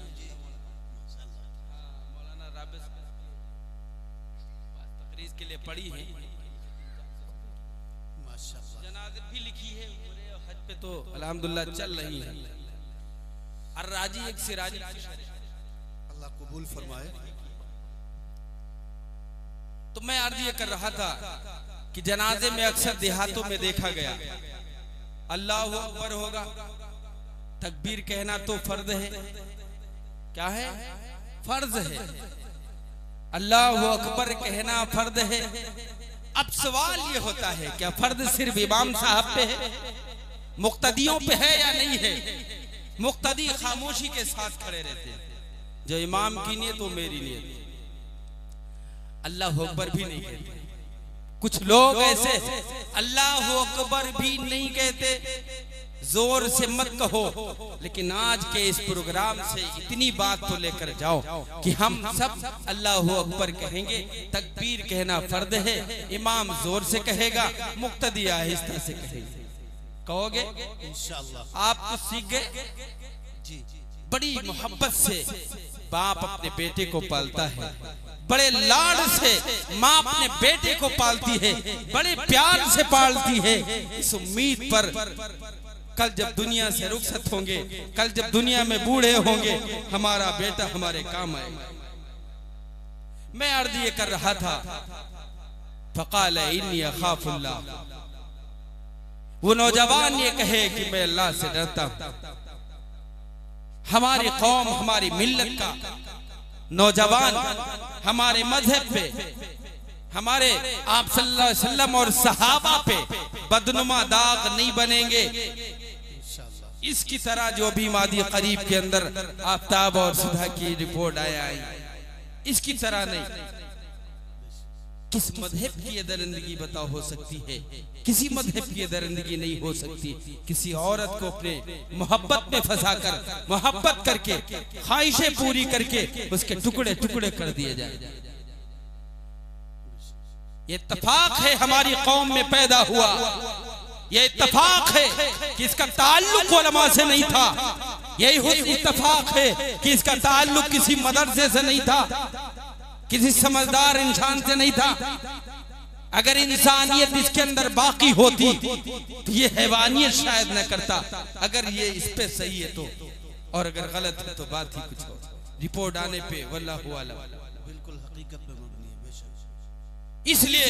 मौलाना राबिस के लिए पढ़ी है, जनाज़े भी लिखी है, हज पे तो अल्हम्दुलिल्लाह चल रही है। अर्राजी एक सिराजी, अल्लाह कबूल फरमाए। तो मैं अर्ज ये कर रहा था कि जनाजे में अक्सर देहातों में देखा गया अल्लाहु अकबर होगा, तकबीर कहना तो फर्ज है, क्या है? फर्ज है, अल्लाहु अकबर कहना फर्द है। अब सवाल ये होता है क्या फर्द सिर्फ इमाम साहब पे है, मुक्तदियों पे है या नहीं है? मुक्तदी खामोशी के साथ खड़े रहते हैं, जो इमाम की नियत वो मेरी नियत। अल्लाहु अकबर भी नहीं कहते, कुछ लोग ऐसे अल्लाहु अकबर भी नहीं कहते, जोर से मत कहो, लेकिन आज के इस प्रोग्राम से इतनी बात तो लेकर जाओ कि हम सब अल्लाहु अकबर कहेंगे, तकबीर कहना फर्द है, इमाम जोर से कहेगा, मुक्तदी आहिस्ता से कहेंगे। कहोगे इंशाअल्लाह? आप तो सीख गए जी। बड़ी मोहब्बत से बाप अपने बेटे को पालता है, बड़े लाड से माँ अपने बेटे को पालती है, बड़े प्यार से पालती है, इस उम्मीद पर कल जब दुनिया से रुखसत होंगे, कल जब दुनिया में बूढ़े होंगे, हमारा बेटा हमारे काम आएगा। मैं अर्ज ये कर रहा था, फ़क़ाल इन्नी अख़ाफ़ुल्लाह, वो नौजवान ये कहे कि मैं अल्लाह से डरता हूं। हमारी कौम, हमारी मिल्लत का नौजवान हमारे मजहब पे, हमारे आप सल्लल्लाहु अलैहि वसल्लम और सहाबा पे बदनुमा दाग नहीं बनेंगे। इसकी तरह जो भी मादी करीब के अंदर आफ्ताब और सुधा की रिपोर्ट आई, इसकी तरह नहीं। किस मजहब की दरिंदगी बताओ हो सकती है? किसी मजहब की दरिंदगी नहीं हो सकती। किसी औरत को अपने मोहब्बत में फंसाकर, मोहब्बत करके, ख्वाहिशें पूरी करके उसके टुकड़े टुकड़े कर दिए जाए। ये इत्तफाक है हमारी कौम में पैदा हुआ, ये इत्तफाक है कि इसका ताल्लुक उलमा से नहीं था, यही इत्तेफाक है कि इसका ताल्लुक किसी मदरसे से नहीं था, किसी समझदार इंसान से नहीं था। अगर इंसानियत इसके अंदर बाकी होती तो ये हैवानियत शायद न करता, अगर ये इस पे सही है तो, और अगर गलत है तो बात ही कुछ और। रिपोर्ट आने पे वल्लाहु आलम। बिल्कुल हकीकत पे मबनी है बेशक। इसलिए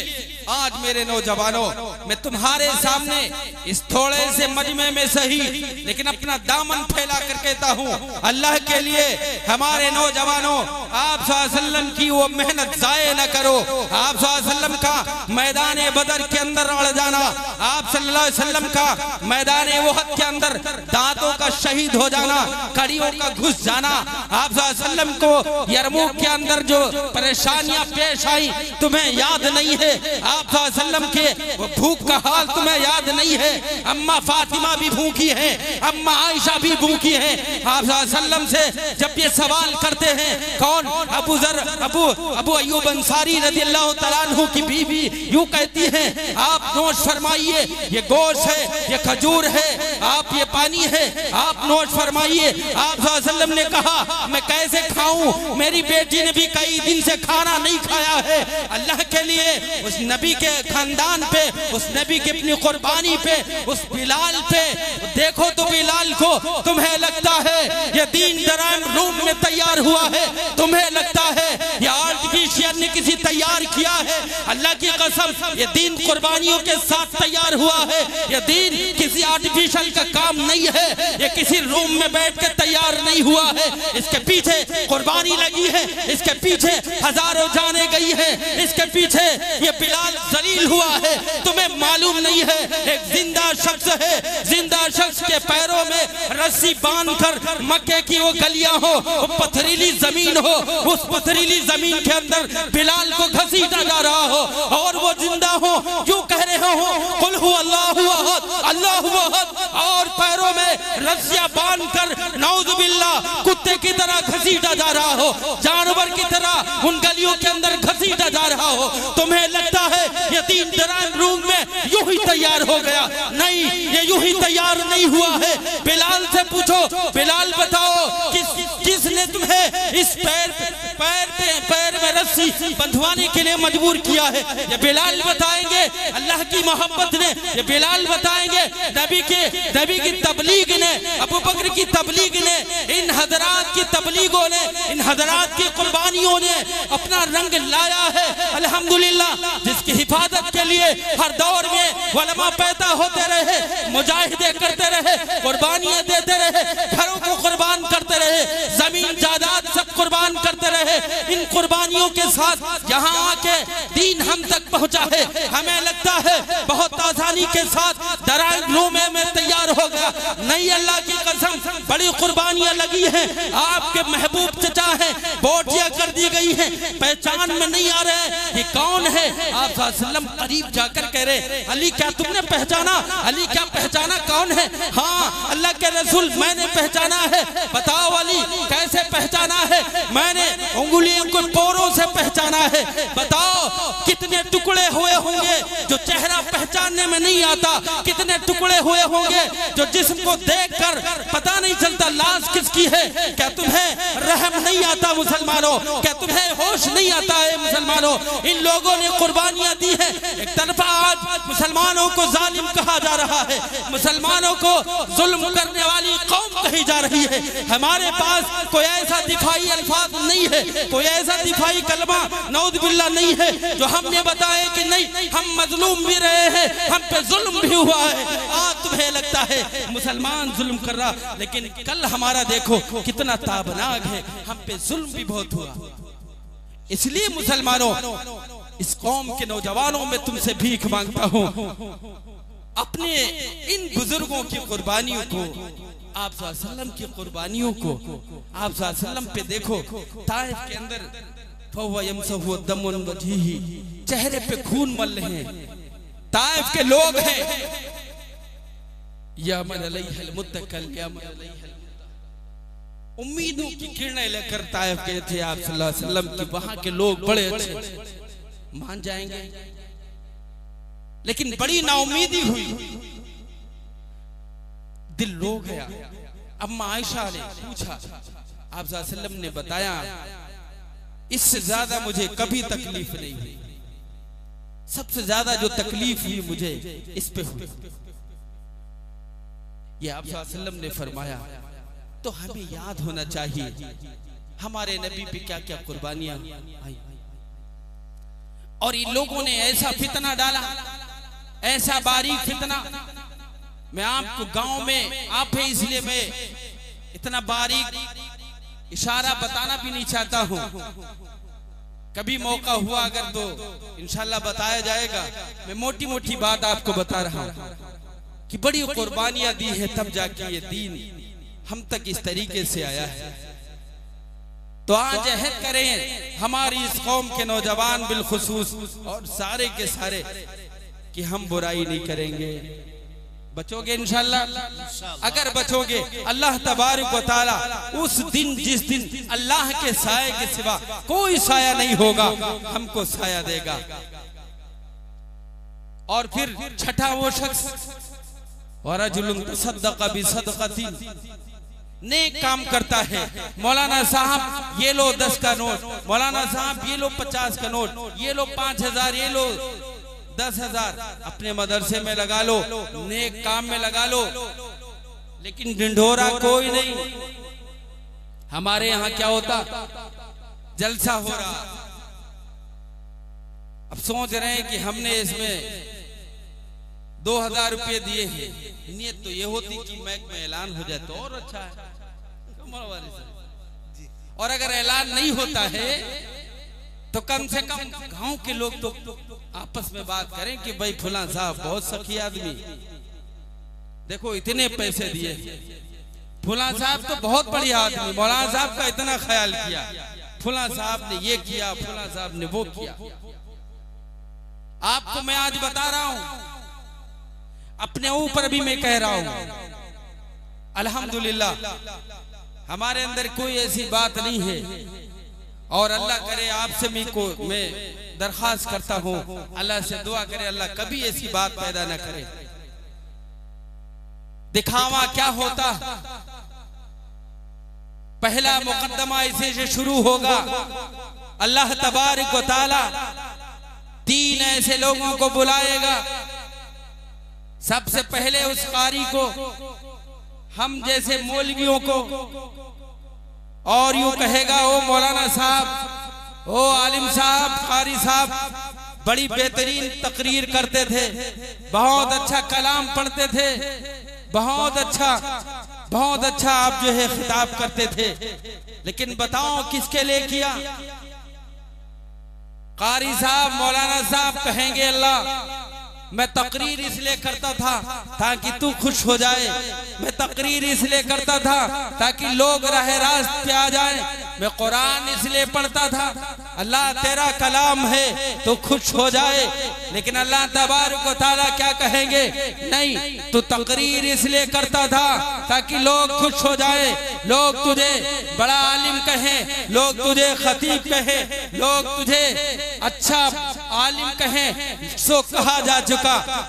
आज मेरे नौजवानों, मैं तुम्हारे सामने इस थोड़े से मजमे में सही लेकिन अपना दामन फैला कर कहता हूँ, अल्लाह के लिए हमारे नौजवानों, आप सल्लल्लाहु अलैहि वसल्लम की वो मेहनत जाये न करो। आप सल्लल्लाहु अलैहि वसल्लम का मैदान बदर के अंदर अड़ जाना, आप सल्लल्लाहु अलैहि वसल्लम का मैदान वहद के अंदर दांतों का शहीद हो जाना, कड़ियों का घुस जाना, आप सल्लल्लाहु अलैहि वसल्लम को यरमुक के अंदर जो परेशानियां पेश आई तुम्हें याद नहीं है, आप सल्लल्लाहु अलैहि वसल्लम के वो भूख का हाल तुम्हें याद नहीं है। अम्मा फातिमा भी भूखी है, अम्मा आयशा भी भूखी है। आप सल्लल्लाहु अलैहि वसल्लम से जब ये सवाल करते हैं, कौन? अबू अय्यूब अंसारी रज़ियल्लाहु तआला अन्हु की बीवी यूं कहती है, आप नोश फरमाइए, ये गोश्त है, ये खजूर है, आप ये पानी है, आप नोश फरमाइए। आप सल्लल्लाहु अलैहि वसल्लम ने कहा, मैं कैसे खाऊं, मेरी बेटी ने भी कई दिन से खाना नहीं खाया है। अल्लाह के लिए उस नबी के खानदान पे, उस नबी की अपनी कुर्बानी पे, उस बिलाल पे देखो तो बिलाल को तुम्हें लगता है ये दीन दराम रूम में तैयार हुआ है, तुम्हें लगता है ये आर्टिफिशियल ने किसी तैयार किया है। अल्लाह की कसम ये दीन कुर्बानियों के साथ तैयार हुआ है, ये दीन किसी आर्टिफिशियल का काम नहीं है, ये किसी रूम में बैठ के तैयार नहीं हुआ है। इसके पीछे कुर्बानी लगी है, इसके पीछे हजारों जाने गई है, इसके पीछे ये बिलाल जलील हुआ है, तुम्हें मालूम नहीं है। एक जिंदा शख्स है, जिंदा शख्स के पैरों में रस्सी बांधकर मक्के की वो गलियां हो, वो पथरीली जमीन हो, उस पथरीली जमीन के अंदर बिलाल को घसीटा जा रहा हो और वो जिंदा हो, क्यों कह रहे हो कुल हु अल्लाहु अहद अल्लाहु अहद, और पैरों में रस्सियां बांधकर नऊज़ बिल्लाह कुत्ते की तरह घसीटा जा रहा हो, जानवर की तरह उन गलियों के अंदर घसीटा जा रहा हो। तुम्हें लगता है ये दीन दराम रूम में यूं ही तैयार हो गया? नहीं, ये यूं ही तैयार नहीं हुआ है। बिलाल से पूछो, बिलाल बताओ किसने तुम्हें इस पैर में रस्सी बंधवाने के लिए मजबूर किया है? ये बिलाल बताएंगे। अल्लाह की मोहब्बत ने, ये बिलाल बताएंगे। नबी की तबलीग ने, अबू बकर की तबलीग ने, इन हजरात की तबलीगों ने, इन हजरात की कुर्बानियों ने अपना रंग लाया है। अल्हम्दुलिल्लाह, जिसकी हिफाजत के लिए हर दौर में उलमा पैदा होते रहे, मुजाहिदे करते रहे, कुर्बानियां देते रहे, घरों को कुर्बान करते रहे, जमीन जायदाद सब कुर्बान करते रहे। इन कुर्बानियों के साथ यहाँ आके दीन हम तक पहुँचा है। हमें लगता है बहुत आसानी के साथ दरार रूमे में तैयार हो गया। नहीं, अल्लाह की कसम बड़ी कुर्बानियां लगी हैं। आपके महबूब चचा हैं, बोटियां कर दी गई हैं, पहचान में नहीं आ रहे ये कौन है। आप सल्लल्लाहु अलैहि वसल्लम करीब जाकर कह रहे, अली क्या तुमने पहचाना? अली क्या पहचाना कौन है? हाँ अल्लाह के रसूल मैंने पहचाना है। बताओ अली कैसे पहचाना है? मैंने उंगलियों को पोरों से पहचाना है। बताओ कितने टुकड़े हुए होंगे जो चेहरा पहचानने में नहीं आता, कितने टुकड़े हुए होंगे जो जिस्म को देखकर पता नहीं चलता लाश किसकी है। क्या तुम्हें रहम नहीं आता मुसलमानों? क्या तुम्हें होश नहीं आता है मुसलमानों? इन लोगों ने कुर्बानियां दी है। एक तरफा आज मुसलमानों को जालिम कहा जा रहा है, मुसलमानों को जुल्म करने वाली कौम कही जा रही है। हमारे पास कोई ऐसा दिफाई अल्फाज नहीं है, कोई ऐसा दिफाई कलमा नऊज़ बिल्लाह नहीं है जो हमने बताए कि नहीं हम मजलूम भी रहे हैं, हम पे जुल्म भी हुआ है। आज तुम्हें लगता है मुसलमान जुल्म कर रहा, लेकिन कल हमारा देखो कितना ताबनाक है, हम पे जुल्म भी बहुत हुआ। इसलिए मुसलमानों, इस कौम के नौजवानों में तुमसे भीख मांगता हूँ, अपने इन बुजुर्गों की कुर्बानियों को, आप सल्लल्लाहु अलैहि वसल्लम की कुर्बानियों को, आप सल्लल्लाहु अलैहि वसल्लम पे देखो। ताइफ के अंदर चेहरे पे खून मल रहे हैं, ताइफ के लोग हैं। या मन अलैहिल मुत्तकल, या मन अलैहिल उम्मीदों की किरणें लेकर ताइफ गए थे आप सल्लल्लाहु अलैहि वसल्लम की। वहां के लोग बड़े अच्छे मान जाएंगे, लेकिन बड़ी नाउमीदी हुई, दिल रो गया। अम्मा आयशा ने पूछा, आप सल्लल्लाहु अलैहि वसल्लम ने बताया इससे ज्यादा मुझे कभी तकलीफ नहीं हुई, सबसे ज्यादा जो तकलीफ हुई मुझे इस पे हुई। ये आप सल्लल्लाहु अलैहि वसल्लम ने फरमाया। तो हमें याद होना चाहिए हमारे नबी पे क्या क्या कुर्बानियां आई, और इन लोगों ने ऐसा फितना डाला, ऐसा बारीक फितना। मैं आपको गांव में आप है इसलिए मैं इतना बारीक इशारा बताना भी नहीं चाहता हूं, कभी मौका हुआ अगर तो इंशाल्लाह बताया जाएगा। मैं मोटी मोटी बात आपको बता रहा हूं कि बड़ी कुर्बानियां दी है तब जाके ये दीन हम तक इस तरीके से आया है। तो आज अहद करें हमारी इस कौम के नौजवान बिलखुसूस और सारे के सारे कि हम बुराई नहीं करेंगे। बचोगे इंशाल्लाह। अगर बचोगे अल्लाह तबारक व तआला उस दिन जिस दिन अल्लाह के साये के सिवा कोई साया नहीं होगा हमको साया देगा। और फिर छठा वो शख्स वरजुलुन तसद्दक़ बिसदक़तिन, नेक काम करता है। मौलाना साहब ये लो 10 का नोट, मौलाना साहब ये लो 50 का नोट, ये लो 5000, ये लो 10,000, अपने मदरसे में लगा लो, नेक काम में लगा लो, लेकिन ढिंढोरा कोई नहीं। हमारे यहाँ क्या होता, जलसा हो रहा, अब सोच रहे हैं कि हमने इसमें 2000 रुपये दिए हैं, नियत तो ये होती कि मैक में ऐलान हो जाए तो और अच्छा है। और अगर ऐलान नहीं होता है तो कम से कम गांव के लोग तो आपस में बात करें कि भाई फुला साहब बहुत सखी आदमी, देखो इतने पैसे दिए, फुला साहब तो बहुत बढ़िया आदमी, मौलाना साहब का इतना ख्याल किया, फुला साहब ने ये किया, फुला साहब ने वो किया। आपको मैं आज बता रहा हूं, अपने ऊपर भी मैं कह रहा हूं, अल्हम्दुलिल्लाह हमारे अंदर कोई ऐसी बात नहीं है। और अल्लाह करे आपसे मैं दरखास्त करता हूं, अल्लाह से दुआ करे अल्लाह कभी ऐसी बात पैदा न करे। दिखावा क्या होता, पहला मुकद्दमा इसे से शुरू होगा। अल्लाह तबारक व तआला 3 ऐसे लोगों को बुलाएगा। सबसे पहले उस कारी को, हम जैसे मौलवियों को, और यूं कहेगा ओ मौलाना साहब, ओ आलिम साहब, कारी साहब बड़ी बेहतरीन तकरीर करते थे, बहुत अच्छा कलाम पढ़ते थे, बहुत अच्छा आप जो है खिताब करते थे, लेकिन बताओ किसके लिए किया। कारी साहब, मौलाना साहब कहेंगे अल्लाह मैं तकरीर इसलिए करता था ताकि तू खुश हो जाए, मैं तकरीर इसलिए करता था ताकि लोग राह रास्त पे आ जाए, मैं कुरान इसलिए पढ़ता था अल्लाह तेरा कलाम है तो खुश हो जाए। लेकिन अल्लाह तबारक व तआला क्या कहेंगे, नहीं तू तकरीर इसलिए करता था ताकि लोग खुश हो जाए, लोग तुझे बड़ा आलिम कहें, लोग तुझे खतीब कहें, लोग तुझे अच्छा आलिम कहें। सो कहा जा चुका,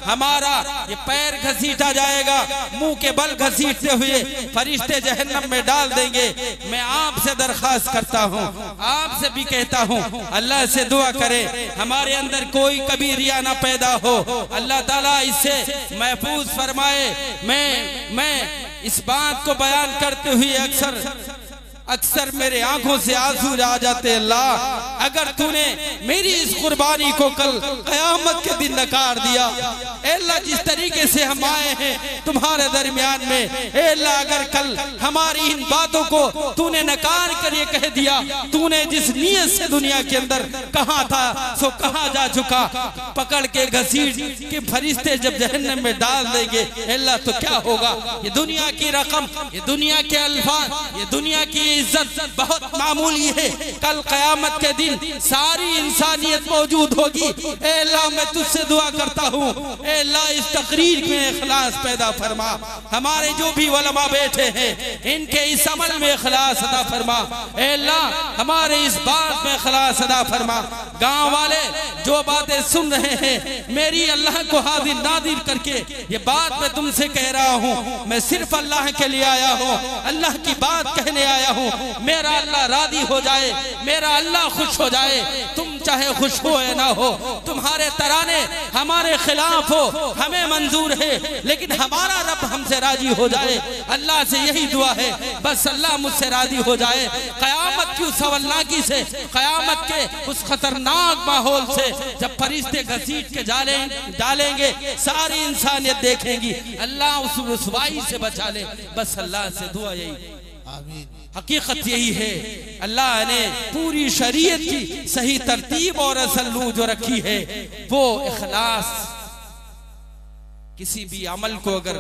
हमारा ये पैर घसीटा जाएगा, मुंह के बल घसीटते हुए फरिश्ते जहन्नम में डाल देंगे। मैं आपसे दरखास्त करता हूँ, आपसे भी कहता हूँ, अल्लाह से दुआ करे हमारे अंदर कोई कभी रिया ना पैदा हो, अल्लाह ताला इससे महफूज फरमाए। मैं इस बात को बयान करते हुए अक्सर मेरे आंखों से आंसू आ जाते। अल्लाह अगर तूने मेरी इस कुर्बानी को कल कयामत के दिन नकार दिया, अल्लाह जिस तरीके से हम आए हैं तुम्हारे दरमियान में, अल्लाह अगर कल हमारी इन बातों को तूने नकार कर ये कह दिया, तूने जिस नीयत से दुनिया के अंदर कहा था सो कहा जा चुका, पकड़ के घसीट के फरिश्ते जब जहन्नम में डाल देंगे अल्लाह तो क्या होगा। ये दुनिया की रकम, ये दुनिया के अल्फाज, ये दुनिया की इज्जत बहुत मामूली है। कल कयामत के दिन दिन सारी इंसानियत मौजूद होगी। ए अल्लाह मैं तुझसे दुआ करता हूँ, ए अल्लाह इस तकरीर में इखलास पैदा फरमा। हमारे जो भी उलमा बैठे हैं इनके इस अमल में इखलास अता फरमा। ए अल्लाह हमारे इस बात में इखलास अता फरमा। गाँव वाले जो बातें सुन रहे हैं, मेरी अल्लाह को हाजिर नादिर करके ये बात मैं तुमसे कह रहा हूँ, मैं सिर्फ अल्लाह के लिए आया हूँ, अल्लाह की बात कहने आया हूँ। मेरा अल्लाह राजी हो जाए, मेरा अल्लाह खुश हो जाए, तुम चाहे खुश हो या ना हो, तुम्हारे तराने हमारे खिलाफ हो हमें मंजूर है, लेकिन हमारा रब हमसे राजी हो जाए। अल्लाह से यही दुआ है, बस अल्लाह मुझसे राजी हो जाए। कयामत की उस अवलनाकी से, कयामत के उस खतरनाक माहौल से जब फरिश्ते घसीट के डालेंगे, सारी इंसानियत देखेंगी, अल्लाह उस रुसवाई से बचा ले। बस अल्लाह से दुआ यही, आमीन। हकीकत यही है, अल्लाह ने पूरी शरीयत की सही तरतीब और असलू जो रखी है वो इखलास। किसी भी अमल को अगर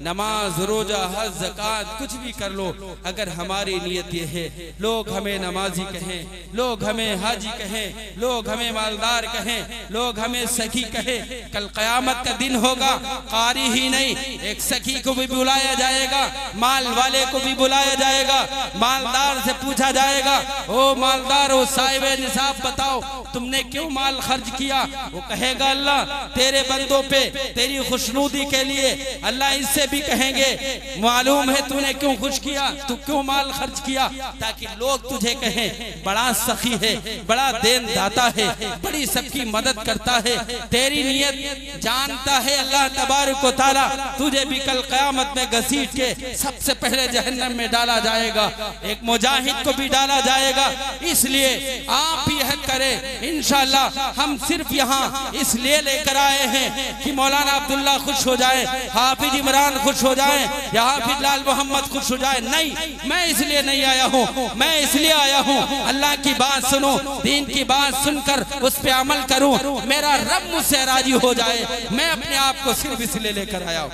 नमाज, रोजा, हज, ज़कात कुछ भी कर लो, अगर हमारी नियत ये है लोग हमें नमाजी कहें, लोग हमें हाजी कहें, लोग हमें मालदार कहें, लोग हमें सखी कहें, कल क़यामत का दिन होगा, कारी ही नहीं एक सखी को भी बुलाया जाएगा, माल वाले को भी बुलाया जाएगा, मालदार से पूछा जाएगा, ओ मालदार, ओ साहिब निसाब बताओ तुमने क्यों माल खर्च किया? वो कहेगा अल्लाह तेरे बंदों पे तेरी खुशनुदी के लिए। अल्लाह इससे भी कहेंगे मालूम है तूने क्यों खुश किया, तू क्यों माल खर्च किया, ताकि लोग तुझे कहें बड़ा सखी है, बड़ा देन दाता है, बड़ी सबकी मदद करता है। तेरी नियत जानता है अल्लाह तबारक व तआला, तुझे भी कल क़यामत में घसीट के सबसे पहले जहन्नम में डाला जाएगा, एक मुजाहिद को भी डाला जाएगा। इसलिए आप भी हद करें, इंशाअल्लाह हम सिर्फ यहाँ इसलिए लेकर आए हैं कि मौलाना अब्दुल्ला खुश हो जाए, हाफिज इमरान खुश हो जाए, या हाफिज लाल मोहम्मद खुश हो जाए। नहीं, मैं इसलिए नहीं आया हूँ, मैं इसलिए आया हूँ अल्लाह की बात सुनो, दीन की बात सुनकर उस पे अमल करूँ, मेरा रब मुझसे राजी हो जाए। मैं अपने आप को सिर्फ इसलिए लेकर आया हूँ।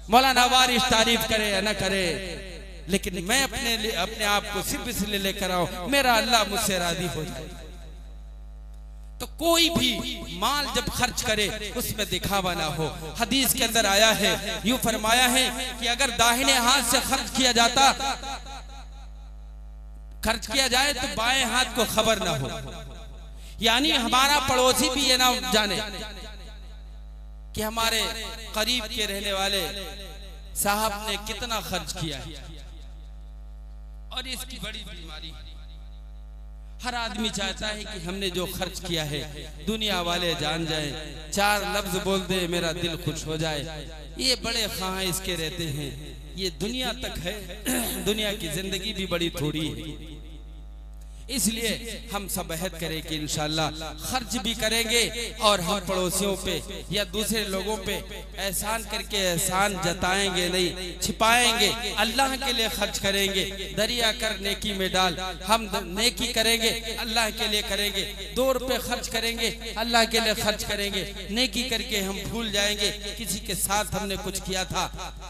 मौलाना वारिस तारीफ करे या न करे, लेकिन मैं अपने आप को सिर्फ इसलिए लेकर आऊँ मेरा अल्लाह मुझसे राजी हो जाए। तो कोई भी माल जब खर्च करे उसमें दिखावा ना हो। हदीस के अंदर आया है, यूं फरमाया है कि अगर दाहिने हाथ से खर्च किया जाए तो बाएं हाथ को खबर ना हो, यानी हमारा पड़ोसी भी ये ना जाने कि हमारे करीब के रहने वाले साहब ने कितना खर्च किया है। और इसकी बड़ी बीमारी, हर आदमी चाहता है कि हमने जो खर्च किया है दुनिया वाले जान जाएं, चार लफ्ज बोल दे मेरा दिल खुश हो जाए। ये बड़े ख्वाहिश इसके रहते हैं, ये दुनिया तक है, दुनिया की जिंदगी भी बड़ी थोड़ी है। इसलिए हम सब अहद करें कि इंशाअल्लाह खर्च भी करेंगे और हम पड़ोसियों पे या दूसरे लोगों पे एहसान करके एहसान जताएंगे नहीं, छिपाएंगे, अल्लाह के लिए खर्च करेंगे। दरिया कर नेकी में डाल, हम नेकी करेंगे अल्लाह के लिए करेंगे, 2 रुपए खर्च करेंगे अल्लाह के लिए खर्च करेंगे, नेकी करके हम भूल जाएंगे किसी के साथ हमने कुछ किया था।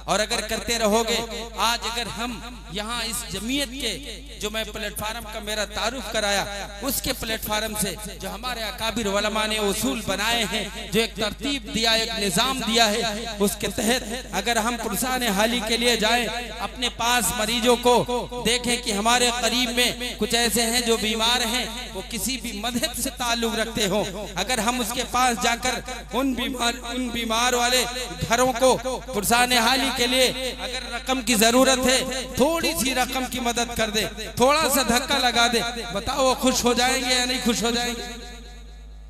और अगर करते रहोगे, आज अगर हम यहाँ इस जमीयत के जो मैं प्लेटफार्म का मेरा तारुफ कराया, उसके प्लेटफार्म से जो हमारे अकाबिर उलमा ने उसूल बनाए हैं, जो एक तरतीब दिया, एक निजाम दिया है, उसके तहत अगर हम पुरसान हाली के लिए जाएं, अपने पास मरीजों को देखें कि हमारे करीब में कुछ ऐसे हैं जो बीमार हैं, वो किसी भी मजहब से ताल्लुक रखते हो, अगर हम उसके पास जाकर उन बीमार वाले घरों को पुरसान हाली के लिए अगर रकम की जरूरत है, थोड़ी सी रकम की मदद कर दे, थोड़ा सा धक्का लगा दे, बताओ वो खुश हो जाएंगे या नहीं खुश हो जाएंगे?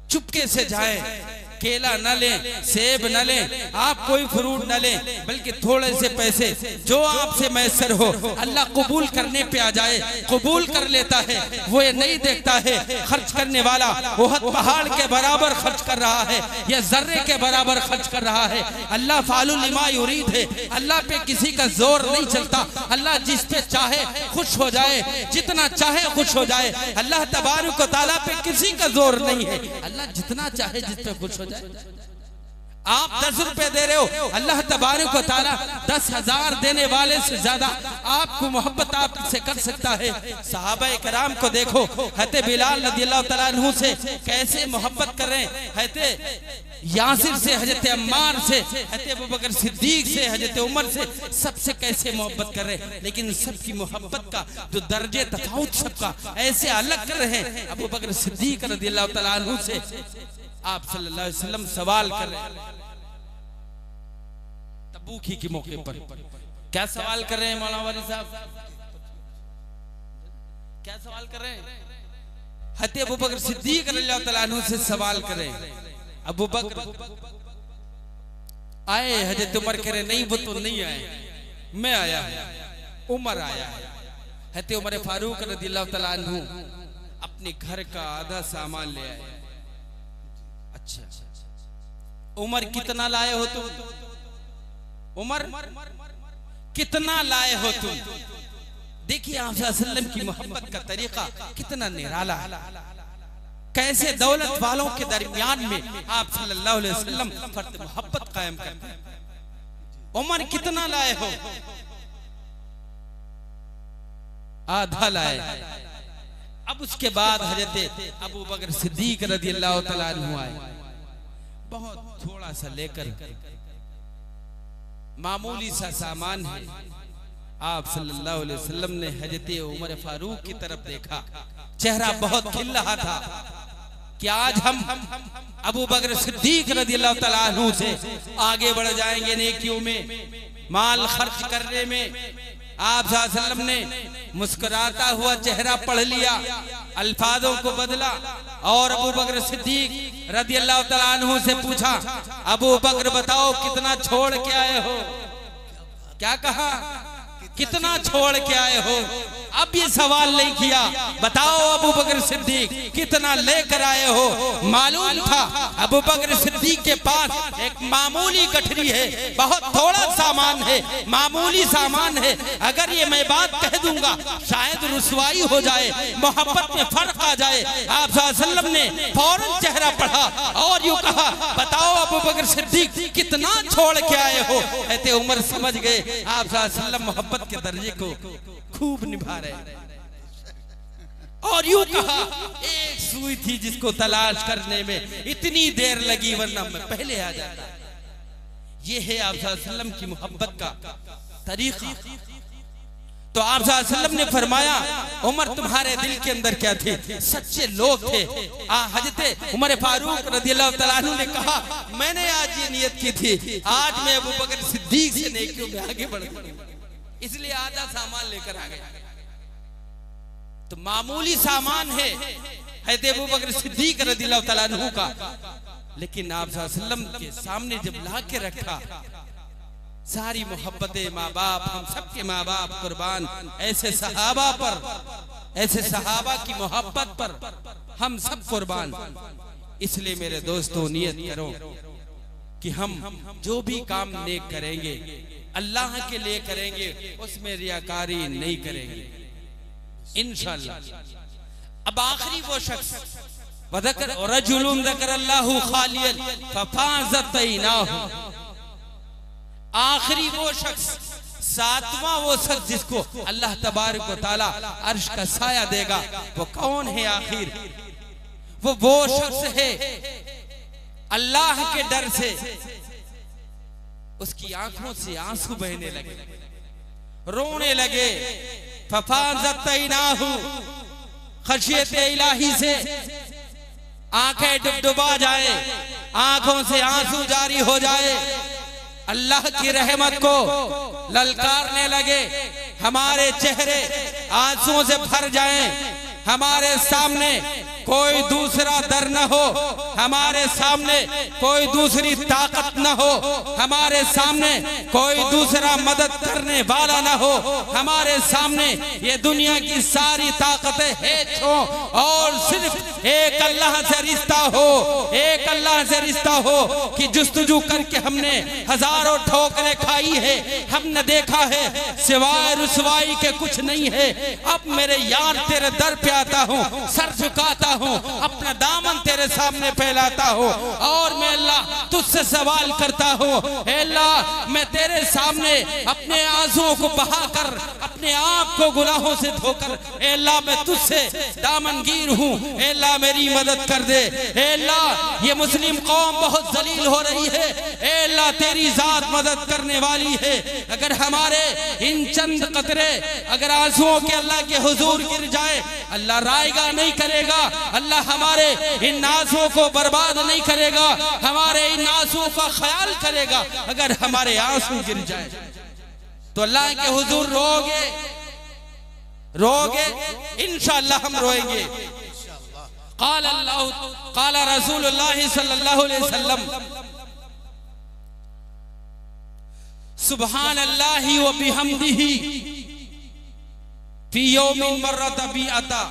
चुपके से जाए, केला न लें, सेब न लें, आप कोई फ्रूट न लें, बल्कि थोड़े से पैसे जो आपसे मैसर हो, अल्लाह कबूल करने पे आ जाए, कबूल कर लेता है। वो ये नहीं देखता है खर्च करने वाला ओहद पहाड़ के बराबर खर्च कर रहा है या जर्रे के बराबर खर्च कर रहा है। अल्लाह फालुल लिमा युरीद है, अल्लाह पे किसी का जोर नहीं चलता। अल्लाह जिस पे चाहे खुश हो जाए, जितना चाहे खुश हो जाए। अल्लाह तबारक व तआला पे किसी का जोर नहीं है, अल्लाह जितना चाहे जिस पे खुश हो जाए। आप 10 रुपए दे रहे हो, अल्लाह तबारक व तआला 10,000 देने वाले से ज्यादा आपको मोहब्बत आपसे कर सकता है। सहाबा कराम को देखो, हज़रत बिलाल रज़ियल्लाहु तआला अन्हु से कैसे मोहब्बत कर रहे हैं, हज़रत यासिर से, हज़रत अम्मार से, हज़रत अबू बकर सिद्दीक से, हज़रत उमर से, सबसे कैसे मोहब्बत कर रहे हैं। लेकिन सबकी मोहब्बत का जो दर्जे तफावत सबका ऐसे अलग कर रहे हैं। अबू बकर सिद्दीक रज़ियल्लाहु तआला अन्हु से आप सल्लल्लाहु अलैहि वसल्लम सवाल कर रहे हैं तबूक के मौके पर। क्या सवाल कर रहे हैं मौलाना वाली साहब, क्या सवाल कर रहे हैं? हज़रत अबू बकर सिद्दीक रज़ियल्लाहु तआला अन्हु से सवाल कर रहे हैं। अबू बकर आए, हज़रत उमर कह रहे नहीं वो तो नहीं आए, मैं आया हूं। उमर आया है। हज़रत उमर फारूक रज़ियल्लाहु तआला अन्हु अपने घर का आधा सामान ले आए। अच्छा, उमर कितना लाए हो तुम? उमर कितना लाए हो तुम? देखिए आप सल्लल्लाहु अलैहि वसल्लम की मोहब्बत का तरीका कितना निराला है। कैसे दौलत वालों के दरमियान में आप सल्लल्लाहु अलैहि वसल्लम फर्द मोहब्बत कायम करते हैं। उमर कितना लाए हो? आधा लाए। अब उसके बाद हज़रत अबू बकर सिद्दीक रज़ियल्लाहु तआला अन्हु आए, बहुत थोड़ा सा लेकर, मामूली सा सामान है। आप सल्लल्लाहु अलैहि वसल्लम ने हज़रत उमर फारूक की तरफ देखा, चेहरा बहुत खिल रहा था कि आज हम अबू बकर सिद्दीक रज़ियल्लाहु तआला अन्हु से आगे बढ़ जाएंगे नेकियों में, माल खर्च करने में। आप सल्लल्लाहु अलैहि वसल्लम ने मुस्कुराता हुआ चेहरा पढ़ लिया, अल्फाजों को बदला और अबू बकर सिद्दीक रज़ियल्लाहु तआला अन्हु से पूछा, अबू बकर बताओ कितना छोड़ के आए हो? क्या कहा? कितना छोड़ के आए हो? अब ये सवाल नहीं किया, बताओ अबू बकर सिद्दीक कितना लेकर आए हो। मालूम था अबू बकर सिद्दीक के पास एक मामूली गठरी है, बहुत थोड़ा सामान है, मामूली सामान है। अगर ये मैं बात कह दूंगा शायद रुसवाई हो जाए, मोहब्बत में फर्क आ जाए। आप सल्लल्लाहु अलैहि वसल्लम ने फौरन चेहरा पढ़ा और यूं कहा, बताओ अबू बकर सिद्दीक कितना छोड़ के आए हो। ऐसे उमर समझ गए आप सल्लल्लाहु अलैहि वसल्लम मोहब्बत के दर्जे को खूब निभा रहे। और यूं कहा, एक सुई थी जिसको तलाश करने में इतनी देर लगी, वरना मैं पहले आ जाता। ये है आप सल्लल्लाहु अलैहि वसल्लम की मोहब्बत का तरीका। तो आप सल्लल्लाहु अलैहि वसल्लम ने फरमाया, उमर तुम्हारे दिल के अंदर क्या थे? सच्चे लोग थे। हज़रत उमर फारूक रज़ियल्लाहु तआला अन्हु ने कहा, मैंने आज ये नियत की थी, आज मैं अबू बकर सिद्दीक से नेकियों में आगे बढ़ूंगा, इसलिए आधा सामान लेकर आ गया। तो मामूली सामान है हज़रत अबू बकर सिद्दीक रज़ियल्लाहु तआला अन्हु का, लेकिन आप सल्लल्लाहु अलैहि वसल्लम के सामने जब ला के रखा, सारी मोहब्बतें, माँ बाप, हम सबके माँ बाप कुर्बान, ऐसे सहाबा पर, ऐसे सहाबा की मोहब्बत पर हम सब कुर्बान। इसलिए मेरे दोस्तों नियत करो कि हम जो भी काम नेक करेंगे अल्लाह के लिए करेंगे, उसमें रियाकारी नहीं करेंगे इंशाअल्लाह। अब आखिरी वो शख्स, वज़कर रजुलुन ज़करल्लाहु खालियन फफाज़त ऐनाहु, आखिरी वो शख्स, सातवां वो शख्स जिसको अल्लाह तबारक व तआला अर्श का साया देगा, वो कौन है? आखिर वो शख्स है अल्लाह के डर से उसकी आंखों से आंसू बहने लगे, रोने लगे। फफाज़त ऐनाहु, खशियत इलाही से आंखें डुबडुबा जाए, आंखों से आंसू जारी हो जाए, अल्लाह की रहमत को ललकारने लगे, हमारे चेहरे आंसुओं से भर जाएं, हमारे सामने कोई दूसरा दर न हो, हमारे सामने कोई दूसरी ताकत न हो, हमारे सामने कोई दूसरा मदद करने वाला न हो, हमारे सामने ये दुनिया की सारी ताकतें हेच हो और सिर्फ एक अल्लाह से रिश्ता हो, एक अल्लाह से रिश्ता हो कि जुस्तजू करके हमने हजारों ठोकरें खाई है, हमने देखा है सिवाय रुसवाई के कुछ नहीं है। अब मेरे यार तेरे दर पे आता हूँ, सर झुकाता हूँ, अपना दामन तेरे सामने फैलाता हूँ और मैं अल्लाह तुझसे सवाल करता हूँ, अल्लाह मैं तेरे सामने अपने आंसुओं को बहाकर, अपने आप को गुनाहों से धोकर, अल्लाह मैं तुझसे दामनगीर हूँ, अल्लाह मेरी मदद कर दे। अल्लाह ये मुस्लिम कौम बहुत जलील हो रही है, अल्लाह तेरी जात मदद करने वाली है। अगर हमारे इन चंद कतरे अगर आंसुओं के अल्लाह के हुजूर गिर जाए, अल्लाह रायगा नहीं करेगा, अल्लाह हमारे इन आंसुओं को बर्बाद नहीं करेगा, हमारे इन आंसुओं का ख्याल करेगा। अगर हमारे आंसू गिर जाए तो अल्लाह के हुजूर रोगे इंशाअल्लाह हम रोएंगे। क़ाल रसूलुल्लाह सल्लल्लाहु अलैहि वसल्लम सुब्हानल्लाहि व बिहम्दिही फी यौमिन मर्रत बी अता।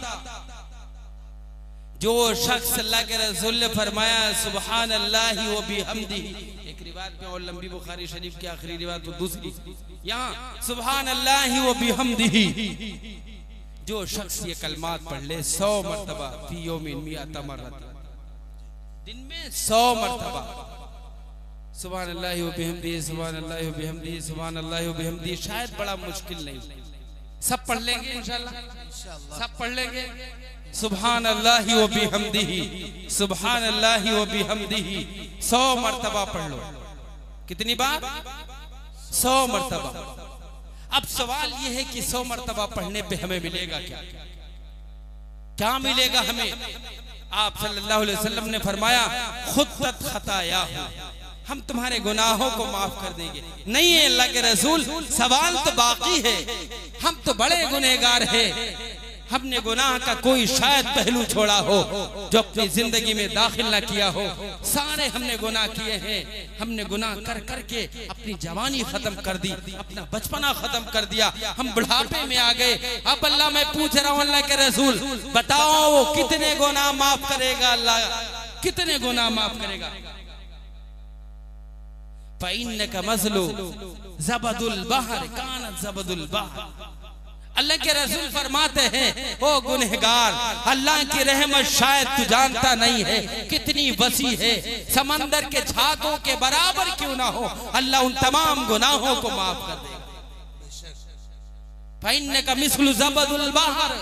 जो शख्स अल्लाह के रसूल ने फरमाया सुब्हानल्लाहि व बिहम्दिही, एक रिवायत में और लंबी बुखारी शरीफ की आखिरी रिवायत तो दूसरी, यहाँ सुब्हानल्लाहि व बिहम्दिही, जो शख्स ये कलमात पढ़ ले 100 मरतबा, फी यौमिन मिअत मर्रत, दिन में 100 मरतबा, सुब्हानल्लाहि व बिहम्दिही, सुब्हानल्लाहि व बिहम्दिही, सुब्हानल्लाहि व बिहम्दिही, शायद बड़ा मुश्किल नहीं, सब पढ़ लेंगे इंशाअल्लाह, सब पढ़ लेंगे। सुब्हानल्लाहि व बिहम्दिही, सुब्हानल्लाहि व बिहम्दिही 100 मरतबा पढ़ लो। कितनी बार? 100 मरतबा। अब सवाल यह है कि 100 मरतबा पढ़ने पे हमें मिलेगा क्या? क्या मिलेगा हमें? आप सल्लल्लाहु अलैहि वसल्लम ने फरमाया खुत्तत खतायाहु, हम तुम्हारे गुनाहों को माफ कर देंगे। नहीं है अल्लाह के रसूल, सवाल तो बाकी है, हम तो बड़े गुनहगार हैं, हमने गुनाह का कोई शायद पहलू छोड़ा हो जो अपनी जिंदगी में दाखिल ना किया हो। सारे हमने गुनाह किए हैं, हमने गुनाह कर करके अपनी जवानी खत्म कर दी, अपना बचपना खत्म कर दिया, हम बुढ़ापे में आ गए। अब अल्लाह मैं पूछ रहा हूँ अल्लाह के रसूल, बताओ कितने गुनाह माफ करेगा अल्लाह, कितने गुनाह माफ करेगा? फ़इन्नका मज़लू ज़बदुल बहर कानत ज़बदुल बहर। अल्लाह के रसूल फरमाते हैं ओ गुनहगार, अल्लाह की रहमत शायद तू जानता नहीं है कितनी वसी है, समंदर के छातों के बराबर क्यों ना हो, अल्लाह उन तमाम गुनाहों को माफ कर देगा। फ़इन्नका मिस्लु ज़बदुल बहर,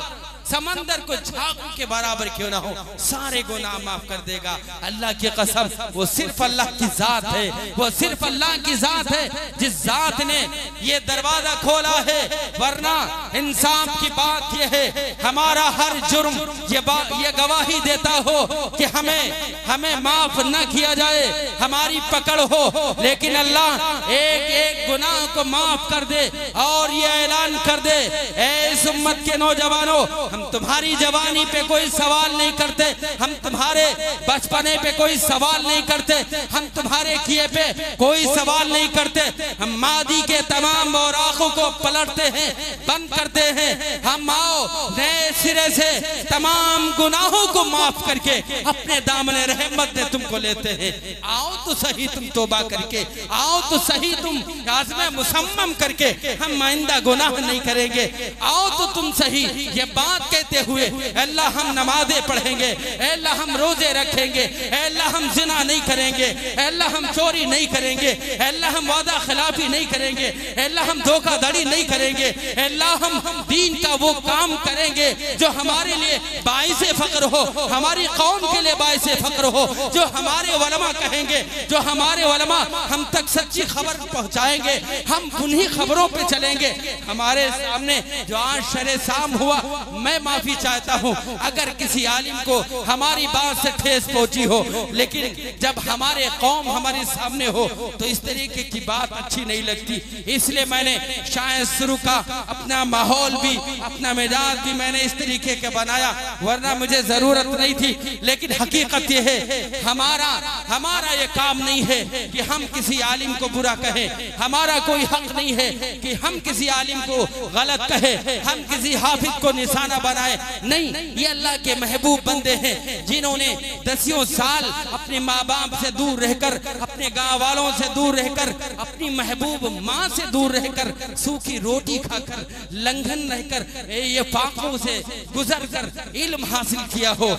समंदर को झागों के बराबर क्यों ना हो, सारे गुनाह माफ कर देगा। अल्लाह की कसम, वो सिर्फ अल्लाह की जात है, वो सिर्फ अल्लाह की जात है जिस जात ने ये दरवाजा खोला है। वरना इंसाफ की बात ये है, हमारा हर जुर्म ये गवाही देता हो कि हमें माफ न किया जाए, हमारी पकड़ हो, लेकिन अल्लाह एक एक गुनाह को माफ कर दे और ये ऐलान कर दे, ऐ इस उम्मत के नौजवानों, हम तुम्हारी जवानी पे कोई सवाल नहीं करते, हम तुम्हारे बचपने पे कोई सवाल नहीं करते, हम तुम्हारे किए पे कोई सवाल नहीं करते, हम मादी के तमाम औराखों को पलटते हैं, बंद करते हैं। हम आओ नए सिरे से तमाम गुनाहों को माफ करके अपने दामने रहमत में तुमको लेते हैं। आओ तो सही तुम तौबा करके, आओ तो सही तुम आज़म मुसम्मम करके, हम आइंदा गुनाह नहीं करेंगे। आओ तो तुम सही ये बात कहते हुए, अल्लाह हम नमाजें पढ़ेंगे, अल्लाह हम रोजे रखेंगे, अल्लाह हम जिना नहीं करेंगे, अल्लाह हम चोरी नहीं करेंगे, अल्लाह हम वादा खिलाफी नहीं करेंगे, अल्लाह हम धोखाधड़ी नहीं करेंगे, अल्लाह हम दीन का वो काम करेंगे जो हमारे लिए बाइसे फक्र हो, हमारी कौम के लिए बाइसे फक्र हो, जो हमारे उलमा कहेंगे, जो हमारे उलमा हम तक सच्ची खबर पहुंचाएंगे, हम उन्हीं खबरों पे चलेंगे। हमारे सामने जो आज शरे शाम हुआ, मैं माफी चाहता हूँ अगर किसी आलिम को हमारी बात से ठेस पहुंची हो, लेकिन जब हमारे कौम हमारे सामने हो तो इस तरीके की बात अच्छी नहीं लगती। इसलिए मैंने शायद शुरू का अपना माहौल भी, अपना मिजाज भी मैंने इस तरीके का बनाया, वरना मुझे जरूरत नहीं थी। लेकिन हकीकत यह है, हमारा ये काम नहीं है कि हम किसी आलिम को बुरा कहें, हमारा कोई हक नहीं है कि हम किसी आलिम को गलत कहें, हम किसी हाफिज को निशाना बनाए, नहीं, ये अल्लाह के महबूब बंदे हैं जिन्होंने दसियों साल अपने माँ बाप से दूर रहकर, अपने गांव वालों से दूर रहकर, अपनी महबूब माँ से दूर रहकर, सूखी रोटी खाकर, लंघन रहकर, ये फाकों से गुजर कर इल्म हासिल किया हो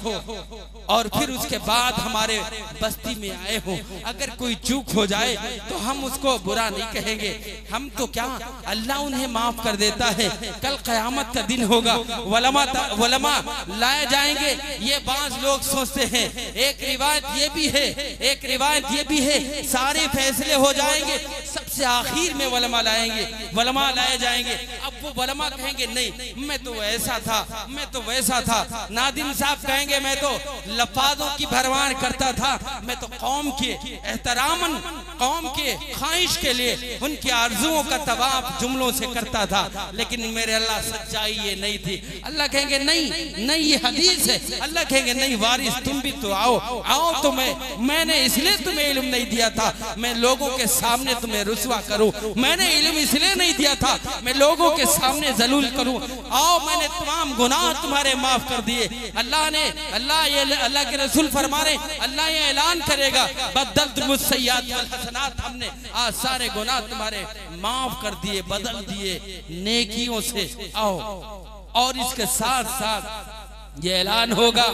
और फिर उसके बाद हमारे बस्ती में आए हो। अगर कोई चूक हो जाए तो हम उसको बुरा नहीं कहेंगे, हम तो क्या, अल्लाह उन्हें माफ कर देता है। कल क़यामत का दिन होगा, वलमा लाए जाएंगे। ये बाज़ लोग सोचते हैं, एक रिवायत ये भी है, एक रिवायत ये भी है, सारे फैसले हो जाएंगे, सबसे आखिर में वलमा लाएंगे, वलमा लाए जाएंगे। अब वो वलमा कहेंगे नहीं मैं तो ऐसा था, मैं तो वैसा था। नादिम साहब कहेंगे मैं तो लफाजों की भरमार करता था, मैं तो कौम के एहतरामन, कौम के ख्वाहिश के लिए उनकी आरजुओं का तवाफ जुमलों से करता था, लेकिन मेरे अल्लाह सच्चाई ये नहीं थी। अल्लाह कहेंगे नहीं नहीं ये हदीस है। अल्लाह कहेंगे नहीं वारिस तुम भी तो आओ, आओ तो मैंने इसलिए तुम्हें इल्म नहीं दिया था मैं लोगों के सामने तुम्हें रुसवा करूं, मैंने इल्म इसलिए नहीं दिया था मैं लोगों के सामने जलूल करूं। आओ मैंने तमाम गुनाह तुम्हारे माफ कर दिए। अल्लाह के रसूल फरमा रहे, अल्लाह ये ऐलान करेगा बदलतुम मुस्सय्यात वल हसनात, हमने आज सारे गुनाह तुम्हारे माफ कर दिए, बदल दिए नेकियों से। आओ, और इसके साथ साथ ये ऐलान होगा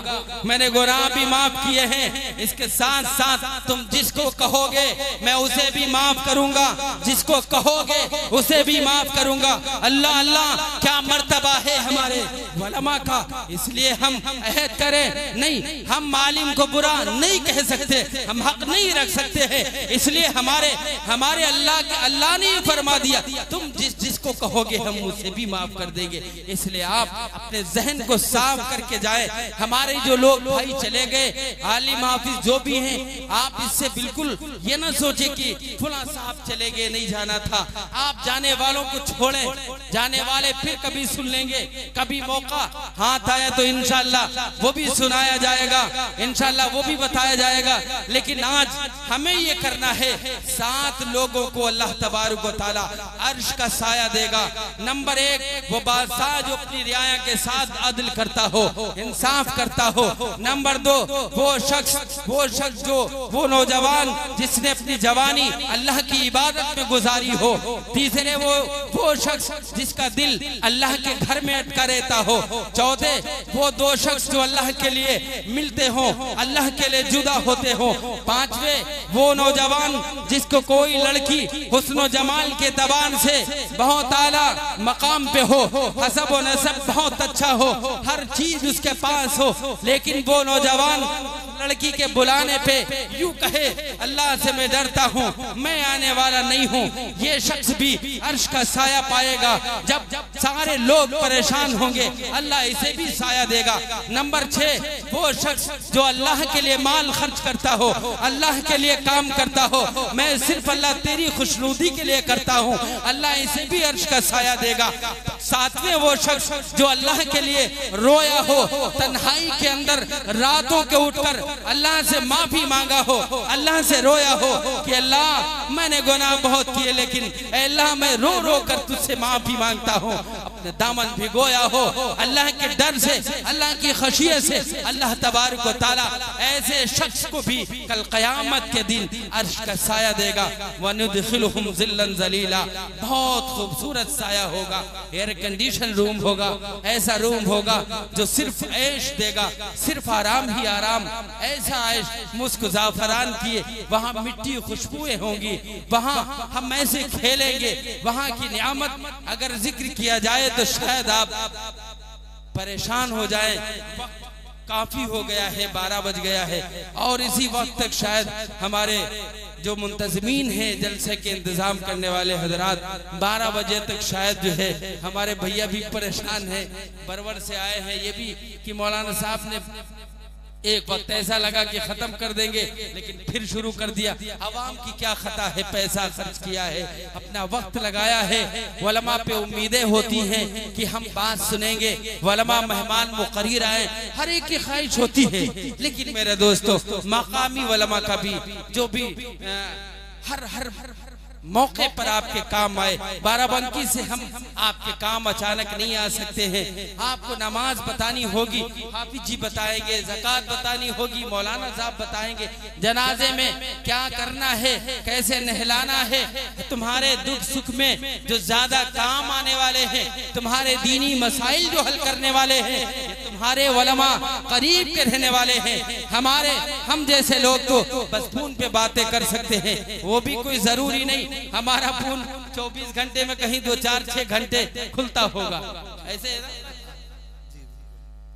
मैंने गुनाह भी माफ किए हैं, इसके साथ साथ तुम जिसको कहोगे मैं उसे भी माफ करूंगा, जिसको कहोगे उसे भी माफ करूंगा। अल्लाह अल्लाह क्या मर्तबा है हमारे उलमा का, इसलिए हम अहद करें नहीं, हम मालिम को बुरा नहीं कह सकते, हम हक नहीं रख सकते हैं, इसलिए हमारे अल्लाह ने फरमा दिया तुम जिसको कहोगे हम उसे भी माफ कर देंगे। इसलिए आप अपने जहन को साफ करके जाए। हमारे जो लोग भाई चले गए, आलिम हाफिज जो भी हैं, आप इससे बिल्कुल ये ना सोचे कि फुला साहब चले गए नहीं जाना था। आप जाने वालों को छोड़ें, जाने वाले फिर कभी सुन लेंगे, कभी मौका हाथ आया तो इंशाअल्लाह वो भी सुनाया जाएगा, इंशाअल्लाह वो भी बताया जाएगा। लेकिन आज हमें ये करना है, 7 लोगों को अल्लाह तबारक व तआला अर्श का साया देगा। नंबर 1 वो बादशाह जो अपनी रियाया के साथ अदल करता हो, इंसाफ करता हो। नंबर 2 वो शख्स जो वो नौजवान जिसने अपनी जवानी अल्लाह की इबादत में गुजारी हो। तीसरे वो शख्स जिसका दिल अल्लाह के घर में अटका रहता हो। चौथे वो 2 शख्स जो अल्लाह के लिए मिलते हो, अल्लाह के लिए जुदा होते हो। 5वें वो नौजवान जिसको कोई लड़की हुस्न जमाल के दबान से बहुत आला मकाम पे हो, हसब व नसब बहुत अच्छा हो, हर चीज उसके पास हो, लेकिन वो नौजवान लड़की के बुलाने पे यूं कहे अल्लाह से मैं डरता हूँ, मैं आने वाला नहीं हूँ। ये शख्स भी अर्श का साया पाएगा। जब सारे लोग परेशान होंगे अल्लाह इसे भी साया देगा। नंबर 6 वो शख्स जो अल्लाह के लिए माल खर्च करता हो, अल्लाह के लिए काम करता हो, मैं सिर्फ अल्लाह तेरी खुशनुदी के लिए करता हूँ, अल्लाह इसे भी अर्श का साया देगा। 7वें वो शख्स जो अल्लाह के लिए रोया हो, तन्हाई के अंदर रातों के उठकर अल्लाह से माफी मांगा हो, अल्लाह से रोया हो कि अल्लाह मैंने गुनाह बहुत किए, लेकिन अल्लाह मैं रो रो कर तुझसे माफी मांगता हूँ। अपने दामन भिगोया हो अल्लाह के डर से, अल्लाह की खशियत से। अल्लाह तबारक व तआला ऐसे शख्स को भी कल क़यामत के दिन अर्श का साया देगा। वनुदखिलुहुम ज़िल्लन ज़लीला, बहुत खूबसूरत साया होगा, एयर कंडीशन रूम होगा, ऐसा रूम होगा जो सिर्फ ऐश देगा, सिर्फ आराम ही आराम, ऐसा ऐश मुस्क ज़ाफ़रान किए, वहाँ मिट्टी खुशबुएं होंगी, वहाँ हम ऐसे खेलेंगे। वहाँ की नियामत अगर जिक्र किया जाए तो शायद आप परेशान हो जाए। काफी हो गया है, 12 बज गया है, और इसी वक्त तक शायद हमारे जो मुंतज़मीन हैं, जलसे के इंतजाम करने वाले हजरात, 12 बजे तक शायद जो है हमारे भैया भी परेशान हैं, बरवर से आए हैं। ये भी कि मौलाना साहब ने एक वक्त ऐसा लगा कि खत्म कर देंगे, लेकिन फिर शुरू कर दिया। अवाम की क्या खता है, पैसा खर्च किया है, अपना वक्त लगाया है। वलमा पे उम्मीदें होती हैं कि हम बात सुनेंगे, वलमा मेहमान मुकर्रर आए, हर एक की ख्वाहिश होती है। लेकिन मेरे दोस्तों, मकामी वलमा का भी जो भी मौके पर आपके काम आए। बाराबंकी से हम आपके काम अचानक नहीं आ सकते हैं। आपको नमाज बतानी होगी, हाफिज जी बताएंगे, ज़कात बतानी होगी, मौलाना साहब बताएंगे, जनाजे में क्या करना है, कैसे नहलाना है। तुम्हारे दुख सुख में जो ज्यादा काम आने वाले हैं, तुम्हारे दीनी मसाइल जो हल करने वाले हैं, तुम्हारे उलमा करीब के रहने वाले हैं। हम जैसे लोग तो बस फोन पे बातें कर सकते हैं, वो भी कोई जरूरी नहीं हमारा फोन 24 घंटे में कहीं 2 4 6 घंटे खुलता होगा, ऐसे है ना?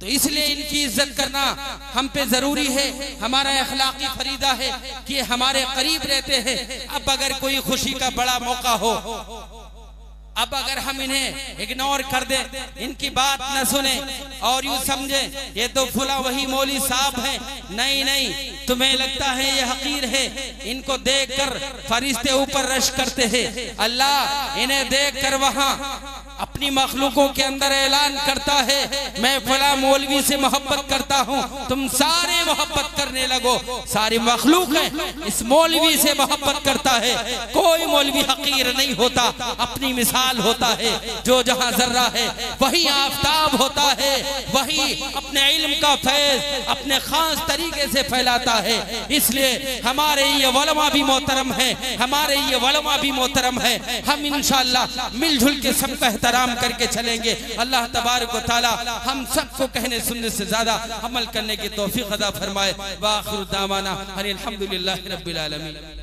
तो इसलिए इनकी इज्जत करना हम पे जरूरी है। हमारा अखलाकी फरीदा है कि हमारे करीब रहते हैं। अब अगर कोई खुशी का बड़ा मौका हो, अब अगर हम इन्हें इग्नोर कर दें, इनकी बात न सुने और यूं समझे ये तो फुला वही मौली साहब हैं, नहीं, तुम्हें लगता है ये हकीर है, इनको देखकर फरिश्ते ऊपर रश करते हैं। अल्लाह इन्हें देखकर वहां अपनी मखलूकों के अंदर ऐलान करता है, मैं फला मौलवी से मोहब्बत करता हूँ, तुम सारे मोहब्बत करने लगो। सारी मखलूक है इस मौलवी से मोहब्बत करता है। कोई मौलवी हकीर नहीं होता, अपनी मिसाल होता है। जो जहाँ जर्रा है वही आफताब होता है, वही अपने इल्म का फैज अपने खास तरीके से फैलाता है। इसलिए हमारे ये उलमा भी मोहतरम है, हमारे ये उलमा भी मोहतरम है। हम इंशाअल्लाह मिलजुल के सबका एहतराम करके चलेंगे। अल्लाह तबारक व तआला हम सबको कहने सुनने से ज्यादा अमल करने की तौफीक अता फरमाए। व आखिर दावाना अनिल हम्दुलिल्लाहि रब्बिल आलमीन।